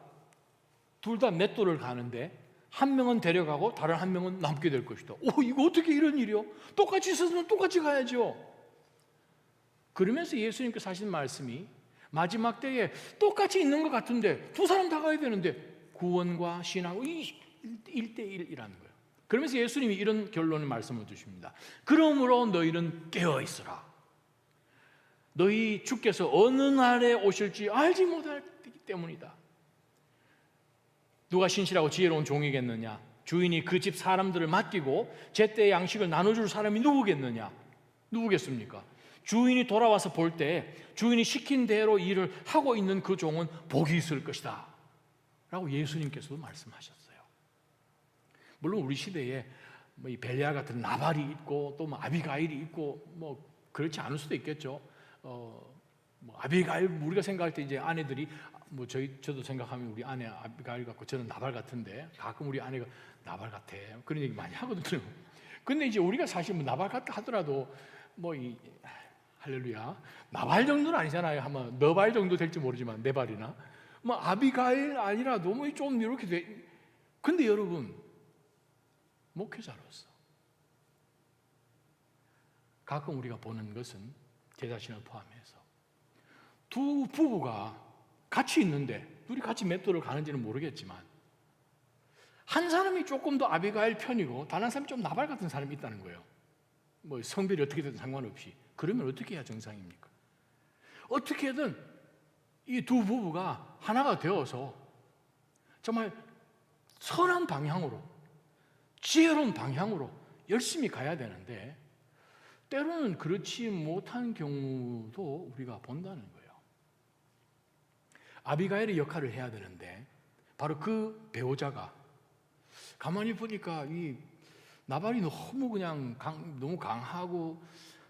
Speaker 2: 둘 다 맷돌을 가는데 한 명은 데려가고 다른 한 명은 남게 될 것이다. 오, 이거 어떻게 이런 일이요? 똑같이 있었으면 똑같이 가야죠. 그러면서 예수님께서 하신 말씀이 마지막 때에 똑같이 있는 것 같은데 두 사람 다 가야 되는데 구원과 신앙 1대1이라는 거예요. 그러면서 예수님이 이런 결론을 말씀을 주십니다. 그러므로 너희는 깨어 있으라. 너희 주께서 어느 날에 오실지 알지 못하기 때문이다. 누가 신실하고 지혜로운 종이겠느냐? 주인이 그 집 사람들을 맡기고 제때의 양식을 나눠줄 사람이 누구겠느냐? 누구겠습니까? 주인이 돌아와서 볼 때 주인이 시킨 대로 일을 하고 있는 그 종은 복이 있을 것이다 라고 예수님께서도 말씀하셨어요. 물론 우리 시대에 뭐 이 벨리알 같은 나발이 있고 또 뭐 아비가일이 있고 뭐 그렇지 않을 수도 있겠죠. 뭐 아비가일 우리가 생각할 때 이제 아내들이 뭐 저도 생각하면 우리 아내 아비가일 같고 저는 나발 같은데 가끔 우리 아내가 나발 같아 그런 얘기 많이 하거든요. 근데 이제 우리가 사실 뭐 나발 같다 하더라도 뭐 이 할렐루야 나발 정도는 아니잖아요. 아마 너발 정도 될지 모르지만 내 발이나 뭐 아비가일 아니라도 뭐 좀 이렇게 돼. 근데 여러분 목회자로서 가끔 우리가 보는 것은 제 자신을 포함해서 두 부부가 같이 있는데 둘이 같이 맷돌을 가는지는 모르겠지만 한 사람이 조금 더 아비가일 편이고 다른 사람이 좀 나발 같은 사람이 있다는 거예요. 뭐 성별이 어떻게 되든 상관없이. 그러면 어떻게 해야 정상입니까? 어떻게든 이 두 부부가 하나가 되어서 정말 선한 방향으로 지혜로운 방향으로 열심히 가야 되는데 때로는 그렇지 못한 경우도 우리가 본다는 거예요. 아비가일의 역할을 해야 되는데 바로 그 배우자가 가만히 보니까 이 나발이 너무 그냥 너무 강하고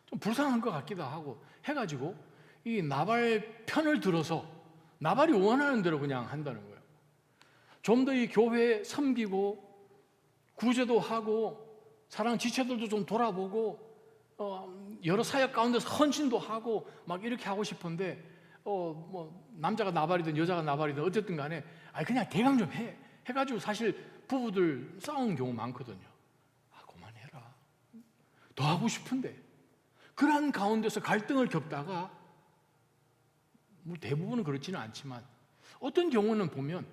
Speaker 2: 좀 불쌍한 것 같기도 하고 해가지고 이 나발 편을 들어서 나발이 원하는 대로 그냥 한다는 거예요. 좀 더 이 교회 섬기고 구제도 하고 사랑 지체들도 좀 돌아보고 여러 사역 가운데서 헌신도 하고 막 이렇게 하고 싶은데 뭐 남자가 나발이든 여자가 나발이든 어쨌든 간에 그냥 대강 좀 해가지고 사실 부부들 싸우는 경우 많거든요. 그만해라. 더 하고 싶은데 그러한 가운데서 갈등을 겪다가 뭐 대부분은 그렇지는 않지만 어떤 경우는 보면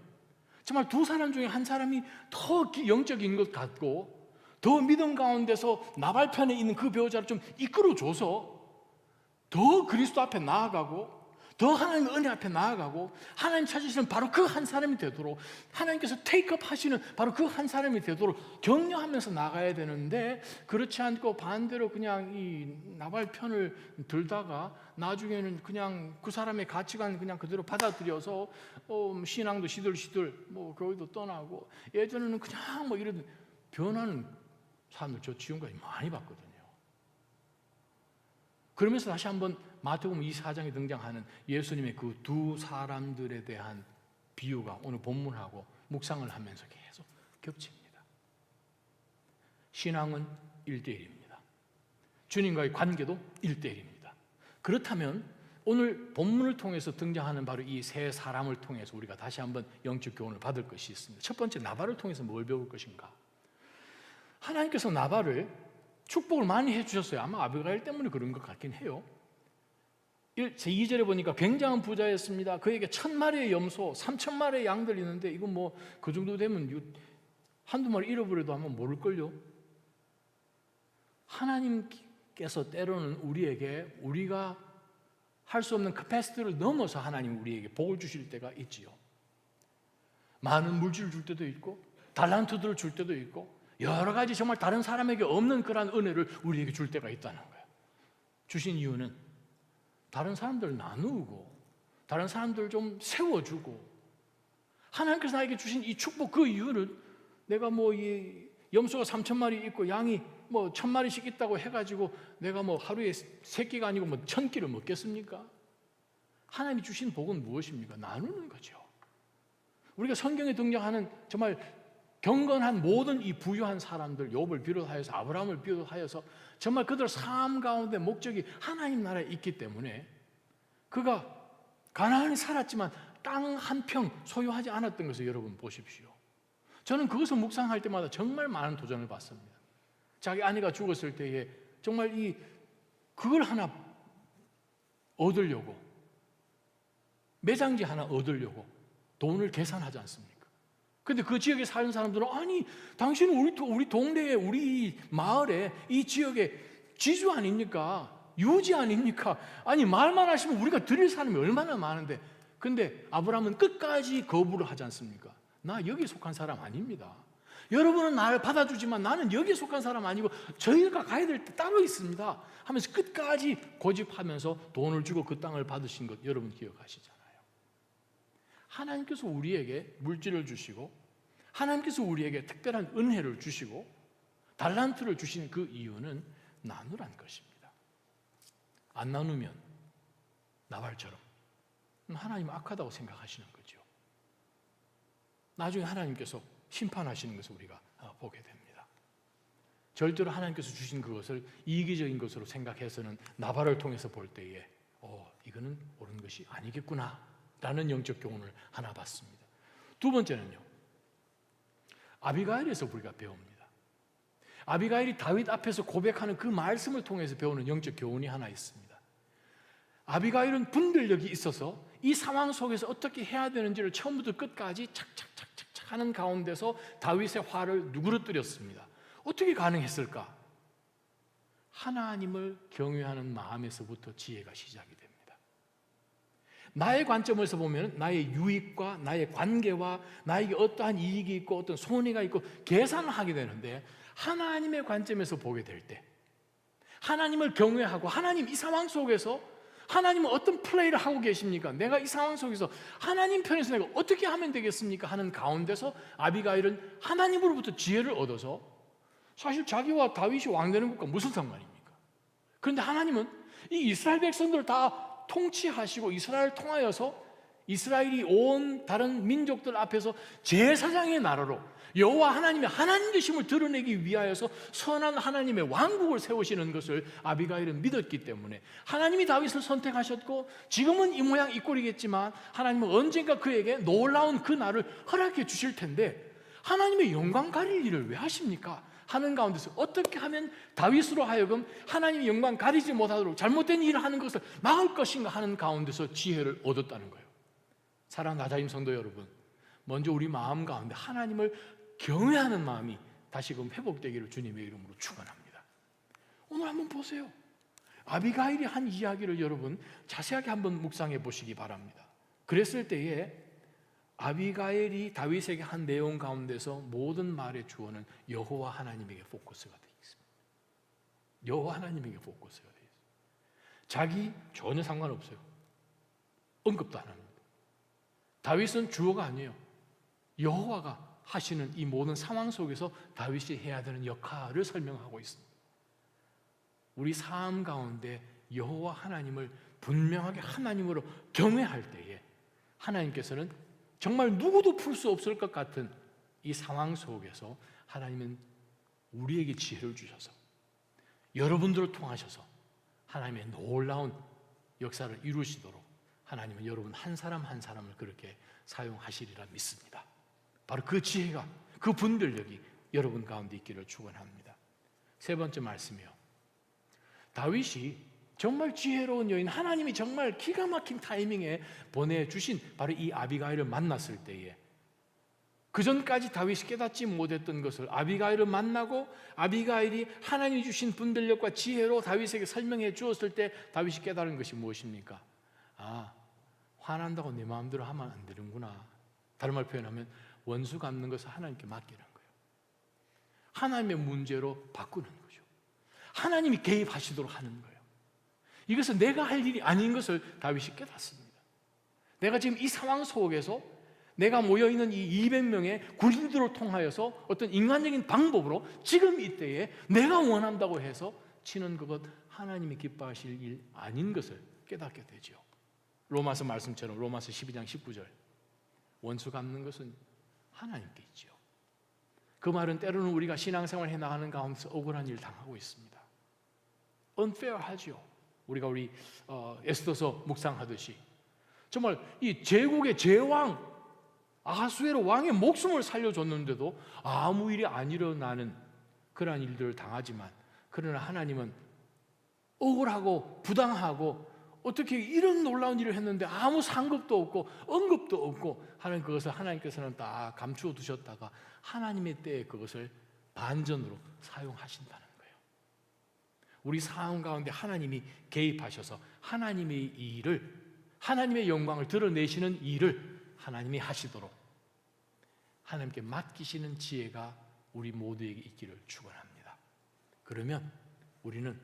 Speaker 2: 정말 두 사람 중에 한 사람이 더 영적인 것 같고 더 믿음 가운데서 나발 편에 있는 그 배우자를 좀 이끌어줘서 더 그리스도 앞에 나아가고 더 하나님의 은혜 앞에 나아가고 하나님 찾으시는 바로 그 한 사람이 되도록 하나님께서 테이크업 하시는 바로 그 한 사람이 되도록 격려하면서 나가야 되는데 그렇지 않고 반대로 그냥 이 나발 편을 들다가 나중에는 그냥 그 사람의 가치관 그냥 그대로 받아들여서 신앙도 시들시들 뭐 교회도 떠나고 예전에는 그냥 뭐 이런 변하는 사람들 저 지금까지 많이 봤거든요. 그러면서 다시 한번 마태복음 24장에 등장하는 예수님의 그 두 사람들에 대한 비유가 오늘 본문하고 묵상을 하면서 계속 겹칩니다. 신앙은 1대1입니다. 주님과의 관계도 1대1입니다. 그렇다면 오늘 본문을 통해서 등장하는 바로 이 세 사람을 통해서 우리가 다시 한번 영적 교훈을 받을 것이 있습니다. 첫 번째, 나발을 통해서 뭘 배울 것인가? 하나님께서 나발을 축복을 많이 해주셨어요. 아마 아비가일 때문에 그런 것 같긴 해요. 제2절에 보니까 굉장한 부자였습니다. 그에게 1000마리의 염소, 3000마리의 양들이 있는데 이건 뭐 그 정도 되면 한두 마리 잃어버려도 아마 모를걸요. 하나님께서 때로는 우리가 할 수 없는 캐패시티를 넘어서 하나님 우리에게 복을 주실 때가 있지요. 많은 물질을 줄 때도 있고 달란트들을 줄 때도 있고 여러 가지 정말 다른 사람에게 없는 그러한 은혜를 우리에게 줄 때가 있다는 거예요. 주신 이유는 다른 사람들 나누고 다른 사람들 좀 세워주고 하나님께서 나에게 주신 이 축복 그 이유는 내가 뭐 이 염소가 3000마리 있고 양이 뭐 1000마리씩 있다고 해가지고 내가 뭐 하루에 3끼가 아니고 뭐 1000끼를 먹겠습니까? 하나님이 주신 복은 무엇입니까? 나누는 거죠. 우리가 성경에 등장하는 정말 경건한 모든 이 부유한 사람들, 욥을 비롯하여서 아브라함을 비롯하여서 정말 그들 삶 가운데 목적이 하나님 나라에 있기 때문에 그가 가난히 살았지만 땅 한 평 소유하지 않았던 것을 여러분 보십시오. 저는 그것을 묵상할 때마다 정말 많은 도전을 받습니다. 자기 아내가 죽었을 때에 정말 그걸 하나 얻으려고 매장지 하나 얻으려고 돈을 계산하지 않습니까? 근데 그 지역에 사는 사람들은 아니 당신은 우리 동네에 우리 마을에 이 지역에 지주 아닙니까? 유지 아닙니까? 아니 말만 하시면 우리가 드릴 사람이 얼마나 많은데 근데 아브라함은 끝까지 거부를 하지 않습니까? 나 여기 속한 사람 아닙니다. 여러분은 나를 받아주지만 나는 여기 속한 사람 아니고 저희가 가야 될 때 따로 있습니다 하면서 끝까지 고집하면서 돈을 주고 그 땅을 받으신 것 여러분 기억하시잖아요. 하나님께서 우리에게 물질을 주시고 하나님께서 우리에게 특별한 은혜를 주시고 달란트를 주시는 그 이유는 나누란 것입니다. 안 나누면 나발처럼 하나님 악하다고 생각하시는 거죠. 나중에 하나님께서 심판하시는 것을 우리가 보게 됩니다. 절대로 하나님께서 주신 그것을 이기적인 것으로 생각해서는 나발을 통해서 볼 때에 이거는 옳은 것이 아니겠구나 라는 영적 교훈을 하나 받습니다. 두 번째는요, 아비가일에서 우리가 배웁니다. 아비가일이 다윗 앞에서 고백하는 그 말씀을 통해서 배우는 영적 교훈이 하나 있습니다. 아비가일은 분별력이 있어서 이 상황 속에서 어떻게 해야 되는지를 처음부터 끝까지 착착착착착 하는 가운데서 다윗의 화를 누그러뜨렸습니다. 어떻게 가능했을까? 하나님을 경외하는 마음에서부터 지혜가 시작이 됩니다. 나의 관점에서 보면 나의 유익과 나의 관계와 나에게 어떠한 이익이 있고 어떤 손해가 있고 계산을 하게 되는데, 하나님의 관점에서 보게 될 때, 하나님을 경외하고 하나님 이 상황 속에서 하나님은 어떤 플레이를 하고 계십니까? 내가 이 상황 속에서 하나님 편에서 내가 어떻게 하면 되겠습니까? 하는 가운데서 아비가일은 하나님으로부터 지혜를 얻어서, 사실 자기와 다윗이 왕되는 것과 무슨 상관입니까? 그런데 하나님은 이 이스라엘 백성들을 다 통치하시고 이스라엘을 통하여서 이스라엘이 온 다른 민족들 앞에서 제사장의 나라로 여호와 하나님의 하나님 되심을 드러내기 위하여서 선한 하나님의 왕국을 세우시는 것을 아비가일은 믿었기 때문에 하나님이 다윗을 선택하셨고, 지금은 이 모양 이 꼴이겠지만 하나님은 언젠가 그에게 놀라운 그 날을 허락해 주실 텐데, 하나님의 영광 가릴 일을 왜 하십니까? 하는 가운데서 어떻게 하면 다윗으로 하여금 하나님의 영광 가리지 못하도록 잘못된 일을 하는 것을 막을 것인가 하는 가운데서 지혜를 얻었다는 거예요. 사랑하는 나자임 성도 여러분, 먼저 우리 마음 가운데 하나님을 경외하는 마음이 다시금 회복되기를 주님의 이름으로 축원합니다. 오늘 한번 보세요. 아비가일이 한 이야기를 여러분 자세하게 한번 묵상해 보시기 바랍니다. 그랬을 때에 아비가일이 다윗에게 한 내용 가운데서 모든 말의 주어는 여호와 하나님에게 포커스가 되어 있습니다. 여호와 하나님에게 포커스가 되어 있습니다. 자기 전혀 상관없어요. 언급도 안 합니다. 다윗은 주어가 아니에요. 여호와가 하시는 이 모든 상황 속에서 다윗이 해야 되는 역할을 설명하고 있습니다. 우리 삶 가운데 여호와 하나님을 분명하게 하나님으로 경외할 때에 하나님께서는 정말 누구도 풀 수 없을 것 같은 이 상황 속에서 하나님은 우리에게 지혜를 주셔서 여러분들을 통하셔서 하나님의 놀라운 역사를 이루시도록 하나님은 여러분 한 사람 한 사람을 그렇게 사용하시리라 믿습니다. 바로 그 지혜가, 그 분별력이 여러분 가운데 있기를 축원합니다. 세 번째 말씀이요, 다윗이 정말 지혜로운 여인, 하나님이 정말 기가 막힌 타이밍에 보내주신 바로 이 아비가일을 만났을 때에, 그 전까지 다윗이 깨닫지 못했던 것을 아비가일을 만나고 아비가일이 하나님이 주신 분별력과 지혜로 다윗에게 설명해 주었을 때 다윗이 깨달은 것이 무엇입니까? 아, 화난다고 내 마음대로 하면 안 되는구나. 다른 말 표현하면 원수 갚는 것을 하나님께 맡기는 거예요. 하나님의 문제로 바꾸는 거죠. 하나님이 개입하시도록 하는 거예요. 이것은 내가 할 일이 아닌 것을 다윗이 깨닫습니다. 내가 지금 이 상황 속에서 내가 모여있는 이 200명의 군인들을 통하여서 어떤 인간적인 방법으로 지금 이때에 내가 원한다고 해서 치는 그것 하나님이 기뻐하실 일 아닌 것을 깨닫게 되죠. 로마서 말씀처럼 로마서 12장 19절, 원수 갚는 것은 하나님께 있지요. 그 말은 때로는 우리가 신앙생활 해나가는 가운데서 억울한 일을 당하고 있습니다. unfair하죠. 우리가 우리 에스더서 묵상하듯이 정말 이 제국의 제왕 아하수에로 왕의 목숨을 살려줬는데도 아무 일이 안 일어나는 그러한 일들을 당하지만, 그러나 하나님은 억울하고 부당하고 어떻게 이런 놀라운 일을 했는데 아무 상급도 없고 언급도 없고 하는 그것을 하나님께서는 다 감추어 두셨다가 하나님의 때에 그것을 반전으로 사용하신다는 거예요. 우리 삶 가운데 하나님이 개입하셔서 하나님의 이 일을, 하나님의 영광을 드러내시는 일을 하나님이 하시도록 하나님께 맡기시는 지혜가 우리 모두에게 있기를 축원합니다. 그러면 우리는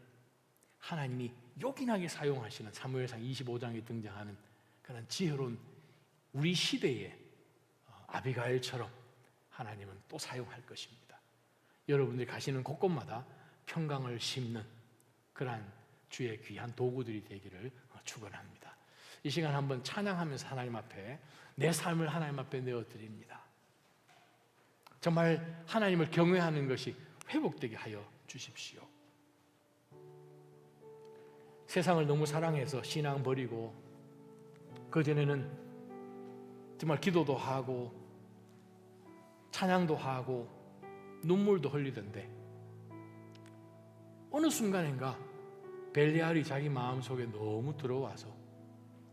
Speaker 2: 하나님이 요긴하게 사용하시는 사무엘상 25장에 등장하는 그런 지혜로운 우리 시대의 아비가일처럼 하나님은 또 사용할 것입니다. 여러분들이 가시는 곳곳마다 평강을 심는 그러한 주의 귀한 도구들이 되기를 축원합니다. 이 시간 한번 찬양하면서 하나님 앞에 내 삶을 하나님 앞에 내어드립니다. 정말 하나님을 경외하는 것이 회복되게 하여 주십시오. 세상을 너무 사랑해서 신앙 버리고 그전에는 정말 기도도 하고 찬양도 하고 눈물도 흘리던데 어느 순간인가 벨리알이 자기 마음속에 너무 들어와서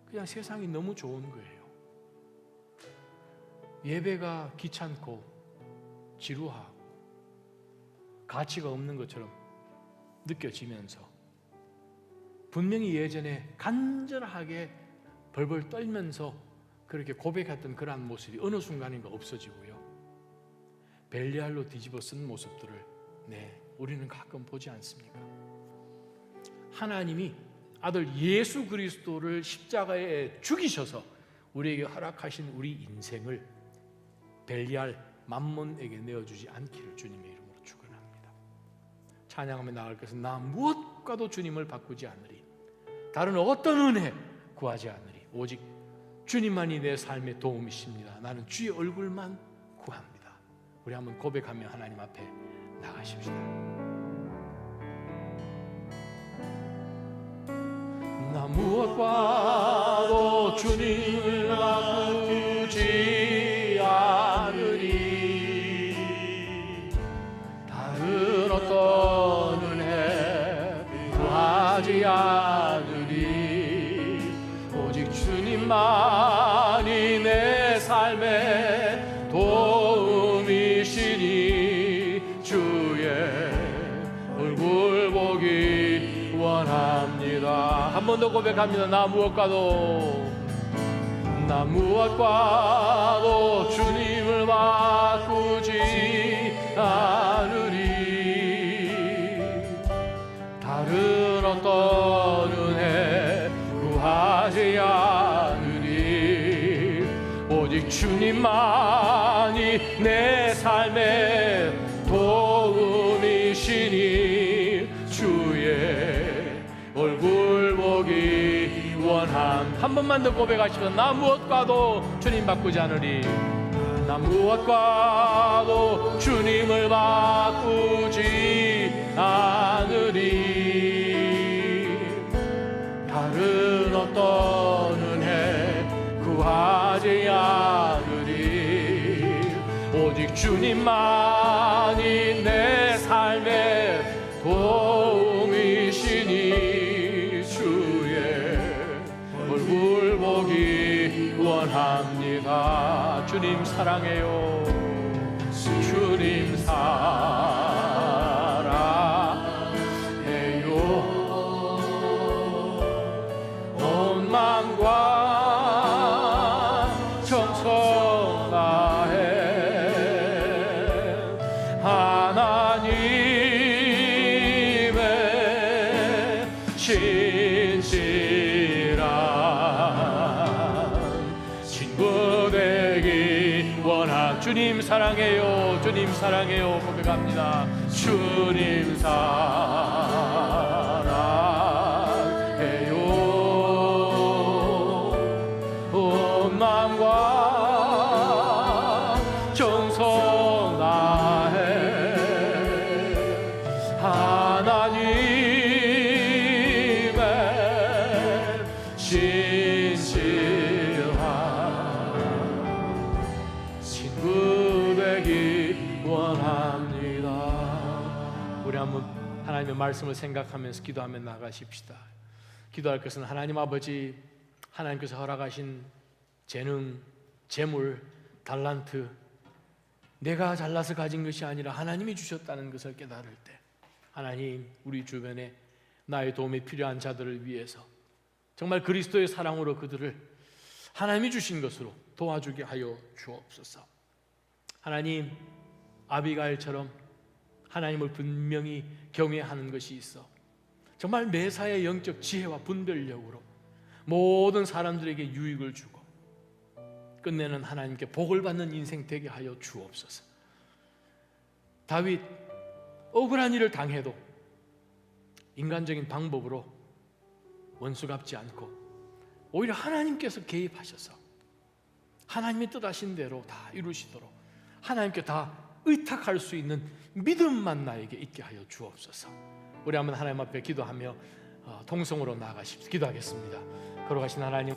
Speaker 2: 그냥 세상이 너무 좋은 거예요. 예배가 귀찮고 지루하고 가치가 없는 것처럼 느껴지면서 분명히 예전에 간절하게 벌벌 떨면서 그렇게 고백했던 그러한 모습이 어느 순간인가 없어지고요. 벨리알로 뒤집어 쓴 모습들을 우리는 가끔 보지 않습니까? 하나님이 아들 예수 그리스도를 십자가에 죽이셔서 우리에게 허락하신 우리 인생을 벨리알 맘몬에게 내어주지 않기를 주님의 이름으로 축원합니다. 찬양하며 나갈 것은 나 무엇과도 주님을 바꾸지 않으리. 다른 어떤 은혜 구하지 않으리. 오직 주님만이 내 삶의 도움이십니다. 나는 주의 얼굴만 구합니다. 우리 한번 고백하며 하나님 앞에 나가십시다. 나 무엇과도 주님을 바꾸지 않으리. 다른 어떤 은혜 구하지 않으리. 오직 주님만이 내 삶의 도움이시니 주의 얼굴 보기 원합니다. 한 번 더 고백합니다. 나 무엇과도 주님을 바꾸지 않으리. 다른 어떤 은혜 구하지 않으리. 오직 주님만이 내 삶의 도움이시니 주의 얼굴 보기 원함. 한 번만 더 고백하시면 나 무엇과도 주님 바꾸지 않으리. 나 무엇과도 주님을 바꾸지 않으리. 다른 어떤 은혜 구하지 않으리. 오직 주님만이 내 삶의 도움이시니 주의 얼굴 보기 원합니다. 주님 사랑해요. 주님 사랑해요. 온 마음과 정성 다해 하나님의 신실한 친구 되기 원하. 주님 사랑해요. 주님 사랑해요. 고백합니다. 주님 사랑해요. 온 마음과 정성 다해 하나님의 신실한 친구 되기 원합니다. 우리 한번 하나님의 말씀을 생각하면서 기도하며 나가십시다. 기도할 것은 하나님 아버지, 하나님께서 허락하신 재능, 재물, 달란트, 내가 잘나서 가진 것이 아니라 하나님이 주셨다는 것을 깨달을 때 하나님, 우리 주변에 나의 도움이 필요한 자들을 위해서 정말 그리스도의 사랑으로 그들을 하나님이 주신 것으로 도와주게 하여 주옵소서. 하나님, 아비가일처럼 하나님을 분명히 경외하는 것이 있어 정말 매사의 영적 지혜와 분별력으로 모든 사람들에게 유익을 주고 끝내는 하나님께 복을 받는 인생 되게 하여 주옵소서. 다윗, 억울한 일을 당해도 인간적인 방법으로 원수 갚지 않고 오히려 하나님께서 개입하셔서 하나님이 뜻하신 대로 다 이루시도록 하나님께 다 의탁할 수 있는 믿음만 나에게 있게 하여 주옵소서. 우리 한번 하나님 앞에 기도하며 통성으로 나아가십시오. 기도하겠습니다. 걸어가신 하나님,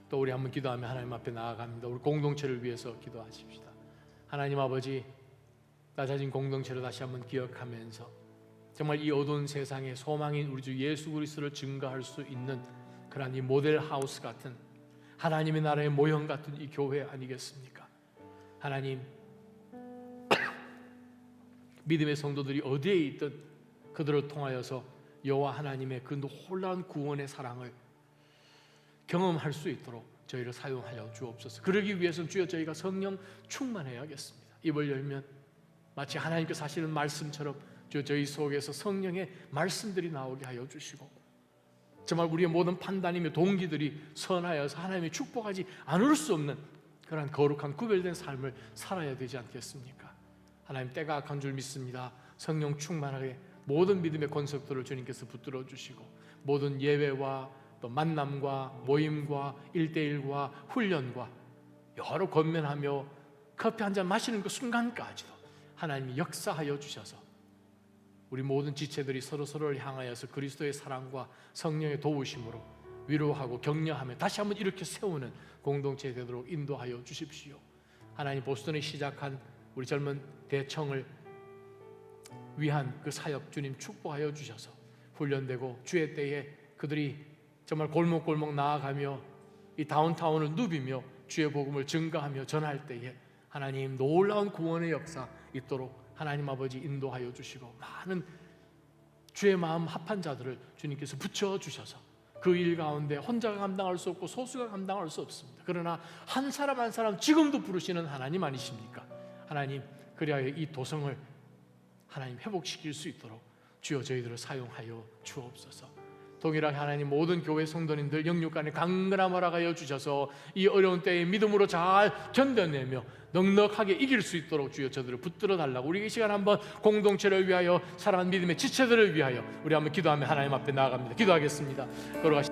Speaker 2: 또 우리 한번 기도하며 하나님 앞에 나아갑니다. 우리 공동체를 위해서 기도하십시다. 하나님 아버지, 낮아진 공동체를 다시 한번 기억하면서 정말 이 어두운 세상에 소망인 우리 주 예수 그리스도를 증거할 수 있는 그러한 이 모델 하우스 같은 하나님의 나라의 모형 같은 이 교회 아니겠습니까? 하나님, 믿음의 성도들이 어디에 있든 그들을 통하여서 여호와 하나님의 그 놀라운 구원의 사랑을 경험할 수 있도록 저희를 사용하여 주옵소서. 그러기 위해서는 주여 저희가 성령 충만해야겠습니다. 입을 열면 마치 하나님께서 하시는 말씀처럼 주여 저희 속에서 성령의 말씀들이 나오게 하여 주시고, 정말 우리의 모든 판단이며 동기들이 선하여서 하나님의 축복하지 않을 수 없는 그러한 거룩한 구별된 삶을 살아야 되지 않겠습니까? 하나님, 때가 악한 줄 믿습니다. 성령 충만하게 모든 믿음의 권속들을 주님께서 붙들어 주시고, 모든 예배와 또 만남과 모임과 1대1과 훈련과 여러 권면하며 커피 한 잔 마시는 그 순간까지도 하나님이 역사하여 주셔서 우리 모든 지체들이 서로서로를 향하여서 그리스도의 사랑과 성령의 도우심으로 위로하고 격려하며 다시 한번 이렇게 세우는 공동체 되도록 인도하여 주십시오. 하나님, 보스턴에 시작한 우리 젊은 대청을 위한 그 사역 주님 축복하여 주셔서 훈련되고 주의 때에 그들이 정말 골목골목 나아가며 이 다운타운을 누비며 주의 복음을 증거하며 전할 때에 하나님, 놀라운 구원의 역사 있도록 하나님 아버지 인도하여 주시고, 많은 주의 마음 합한 자들을 주님께서 붙여주셔서 그 일 가운데 혼자가 감당할 수 없고 소수가 감당할 수 없습니다. 그러나 한 사람 한 사람 지금도 부르시는 하나님 아니십니까? 하나님, 그리하여 이 도성을 하나님 회복시킬 수 있도록 주여 저희들을 사용하여 주옵소서. 동일하게 하나님, 모든 교회 성도님들 영육간에 강건함 허락하여 주셔서 이 어려운 때에 믿음으로 잘 견뎌내며 넉넉하게 이길 수 있도록 주여 저들을 붙들어 달라고, 우리 이 시간 한번 공동체를 위하여 사랑하는 믿음의 지체들을 위하여 우리 한번 기도하며 하나님 앞에 나아갑니다. 기도하겠습니다. 걸어가시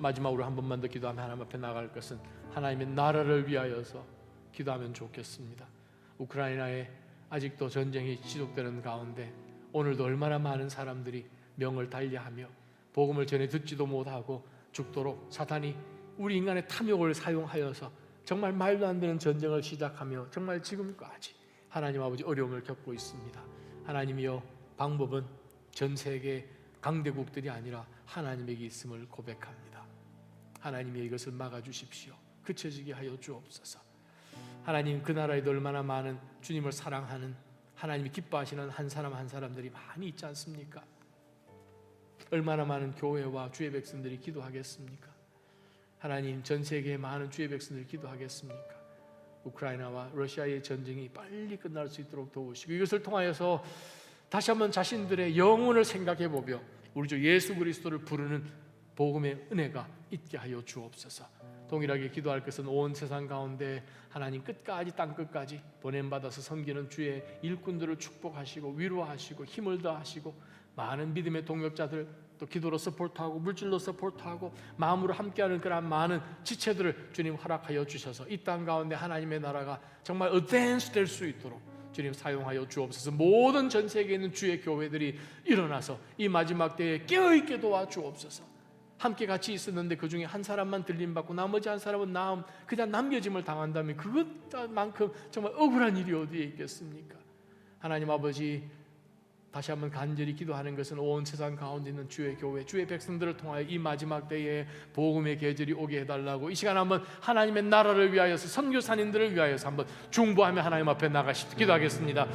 Speaker 2: 마지막으로 한 번만 더 기도하며 하나님 앞에 나갈 것은 하나님의 나라를 위하여서 기도하면 좋겠습니다. 우크라이나에 아직도 전쟁이 지속되는 가운데 오늘도 얼마나 많은 사람들이 명을 달리하며 복음을 전해 듣지도 못하고 죽도록 사탄이 우리 인간의 탐욕을 사용하여서 정말 말도 안 되는 전쟁을 시작하며 정말 지금까지 하나님 아버지 어려움을 겪고 있습니다. 하나님이여, 방법은 전 세계 강대국들이 아니라 하나님에게 있음을 고백합니다. 하나님이 이것을 막아주십시오. 그쳐지게 하여 주옵소서. 하나님, 그 나라에도 얼마나 많은 주님을 사랑하는, 하나님이 기뻐하시는 한 사람 한 사람들이 많이 있지 않습니까? 얼마나 많은 교회와 주의 백성들이 기도하겠습니까? 하나님, 전 세계의 많은 주의 백성들이 기도하겠습니까? 우크라이나와 러시아의 전쟁이 빨리 끝날 수 있도록 도우시고 이것을 통하여서 다시 한번 자신들의 영혼을 생각해 보며 우리 주 예수 그리스도를 부르는 복음의 은혜가 있게 하여 주옵소서. 동일하게 기도할 것은 온 세상 가운데 하나님 끝까지, 땅 끝까지 보냄받아서 섬기는 주의 일꾼들을 축복하시고 위로하시고 힘을 더하시고 많은 믿음의 동역자들, 또 기도로 서포트하고 물질로 서포트하고 마음으로 함께하는 그런 많은 지체들을 주님 허락하여 주셔서 이 땅 가운데 하나님의 나라가 정말 어드밴스 될 수 있도록 주님 사용하여 주옵소서. 모든 전 세계에 있는 주의 교회들이 일어나서 이 마지막 때에 깨어있게 도와주옵소서. 함께 같이 있었는데 그 중에 한 사람만 들림받고 나머지 한 사람은 그냥 남겨짐을 당한다면 그것만큼 정말 억울한 일이 어디에 있겠습니까? 하나님 아버지, 다시 한번 간절히 기도하는 것은 온 세상 가운데 있는 주의 교회, 주의 백성들을 통하여 이 마지막 때에 복음의 계절이 오게 해달라고 이 시간 한번 하나님의 나라를 위하여서, 선교사님들을 위하여서 한번 중보하며 하나님 앞에 나가십시다. 기도하겠습니다.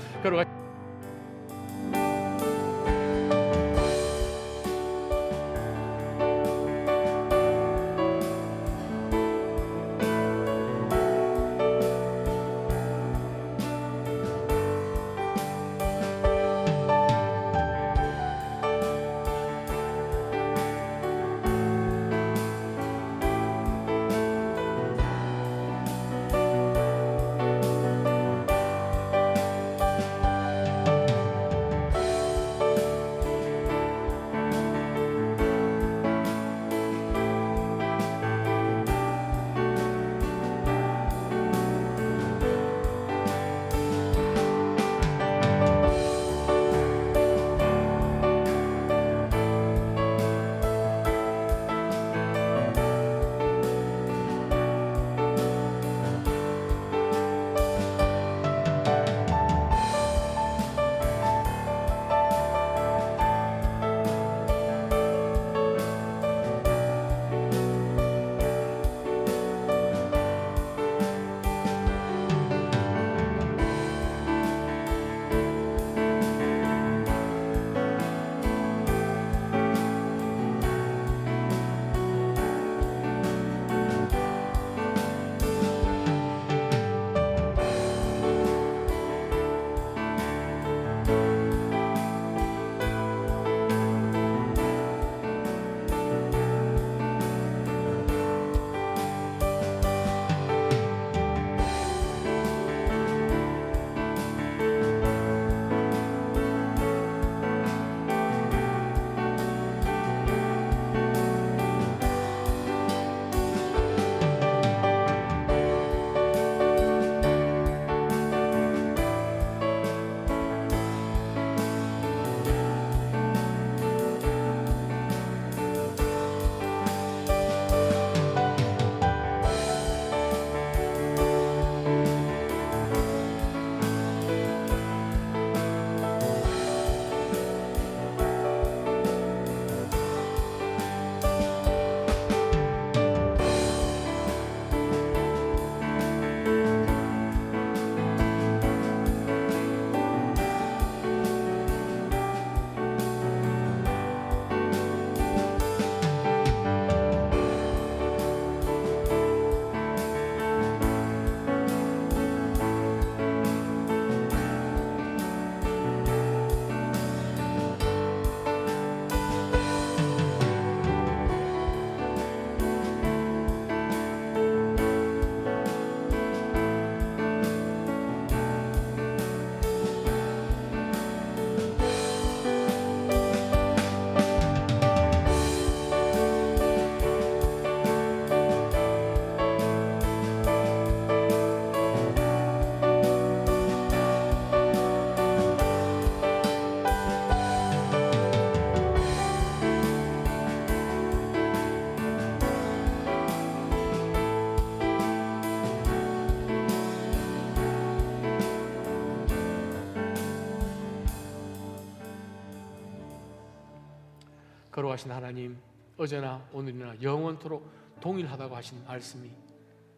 Speaker 2: 거룩하신 하나님, 어제나 오늘이나 영원토록 동일하다고 하신 말씀이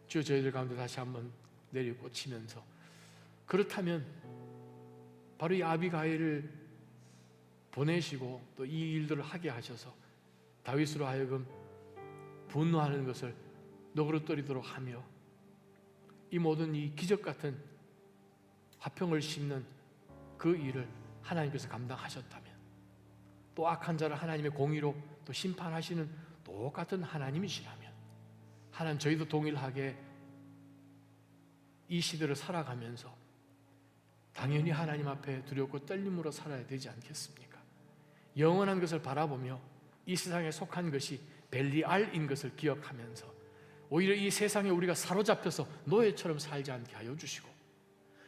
Speaker 2: 주여 저희들 가운데 다시 한번 내리꽂히면서, 그렇다면 바로 이 아비가일을 보내시고 또 이 일들을 하게 하셔서 다윗으로 하여금 분노하는 것을 너그러뜨리도록 하며 이 모든 이 기적 같은 화평을 심는 그 일을 하나님께서 감당하셨다면, 또 악한 자를 하나님의 공의로 또 심판하시는 똑같은 하나님이시라면, 하나님 저희도 동일하게 이 시대를 살아가면서 당연히 하나님 앞에 두렵고 떨림으로 살아야 되지 않겠습니까? 영원한 것을 바라보며 이 세상에 속한 것이 벨리알인 것을 기억하면서 오히려 이 세상에 우리가 사로잡혀서 노예처럼 살지 않게 하여 주시고,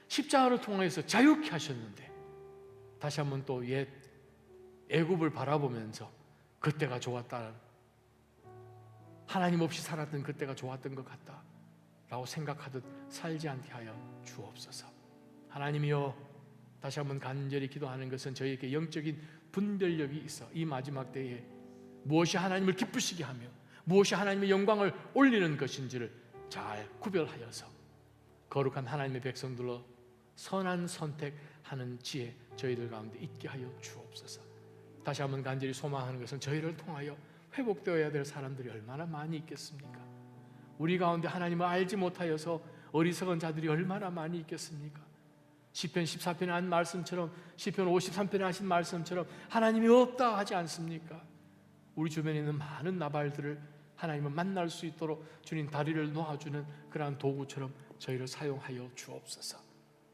Speaker 2: 십자가를 통해서 자유케 하셨는데 다시 한번 또 옛 애굽을 바라보면서 그때가 좋았다, 하나님 없이 살았던 그때가 좋았던 것 같다 라고 생각하듯 살지 않게 하여 주옵소서. 하나님이여, 다시 한번 간절히 기도하는 것은 저희에게 영적인 분별력이 있어 이 마지막 때에 무엇이 하나님을 기쁘시게 하며 무엇이 하나님의 영광을 올리는 것인지를 잘 구별하여서 거룩한 하나님의 백성들로 선한 선택하는 지혜 저희들 가운데 있게 하여 주옵소서. 다시 한번 간절히 소망하는 것은 저희를 통하여 회복되어야 될 사람들이 얼마나 많이 있겠습니까? 우리 가운데 하나님을 알지 못하여서 어리석은 자들이 얼마나 많이 있겠습니까? 시편 14편에 한 말씀처럼, 시편 53편에 하신 말씀처럼 하나님이 없다 하지 않습니까? 우리 주변에 있는 많은 나발들을 하나님을 만날 수 있도록 주님 다리를 놓아주는 그러한 도구처럼 저희를 사용하여 주옵소서.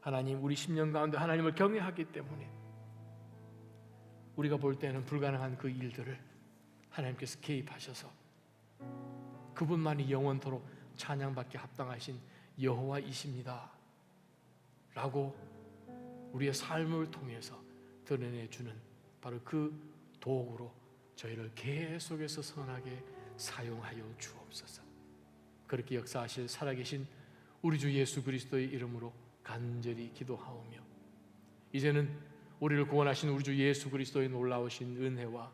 Speaker 2: 하나님, 우리 10년 가운데 하나님을 경외하기 때문에 우리가 볼 때는 불가능한 그 일들을 하나님께서 개입하셔서 그분만이 영원토록 찬양받게 합당하신 여호와이십니다 라고 우리의 삶을 통해서 드러내주는 바로 그 도구로 저희를 계속해서 선하게 사용하여 주옵소서. 그렇게 역사하실 살아계신 우리 주 예수 그리스도의 이름으로 간절히 기도하오며, 이제는 우리를 구원하신 우리 주 예수 그리스도의 놀라우신 은혜와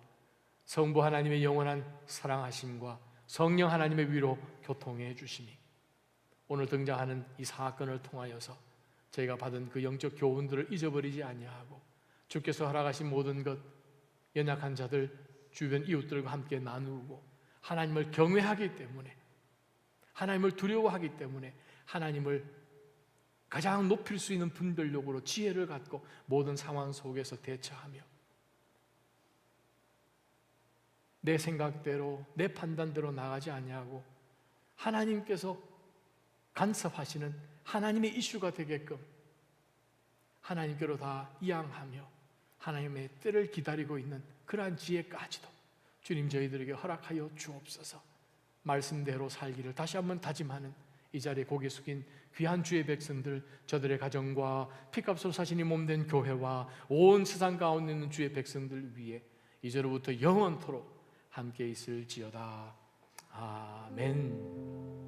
Speaker 2: 성부 하나님의 영원한 사랑하심과 성령 하나님의 위로 교통해 주심이 오늘 등장하는 이 사건을 통하여서 저희가 받은 그 영적 교훈들을 잊어버리지 아니하고 주께서 허락하신 모든 것, 연약한 자들, 주변 이웃들과 함께 나누고 하나님을 경외하기 때문에, 하나님을 두려워하기 때문에 하나님을 가장 높일 수 있는 분별력으로 지혜를 갖고 모든 상황 속에서 대처하며 내 생각대로 내 판단대로 나가지 아니하고 하나님께서 간섭하시는 하나님의 이슈가 되게끔 하나님께로 다 이양하며 하나님의 때를 기다리고 있는 그러한 지혜까지도 주님 저희들에게 허락하여 주옵소서. 말씀대로 살기를 다시 한번 다짐하는 이 자리에 고개 숙인 귀한 주의 백성들, 저들의 가정과 피값으로 사신 이 몸된 교회와 온 세상 가운데 있는 주의 백성들 위해 이제로부터 영원토록 함께 있을지어다. 아멘.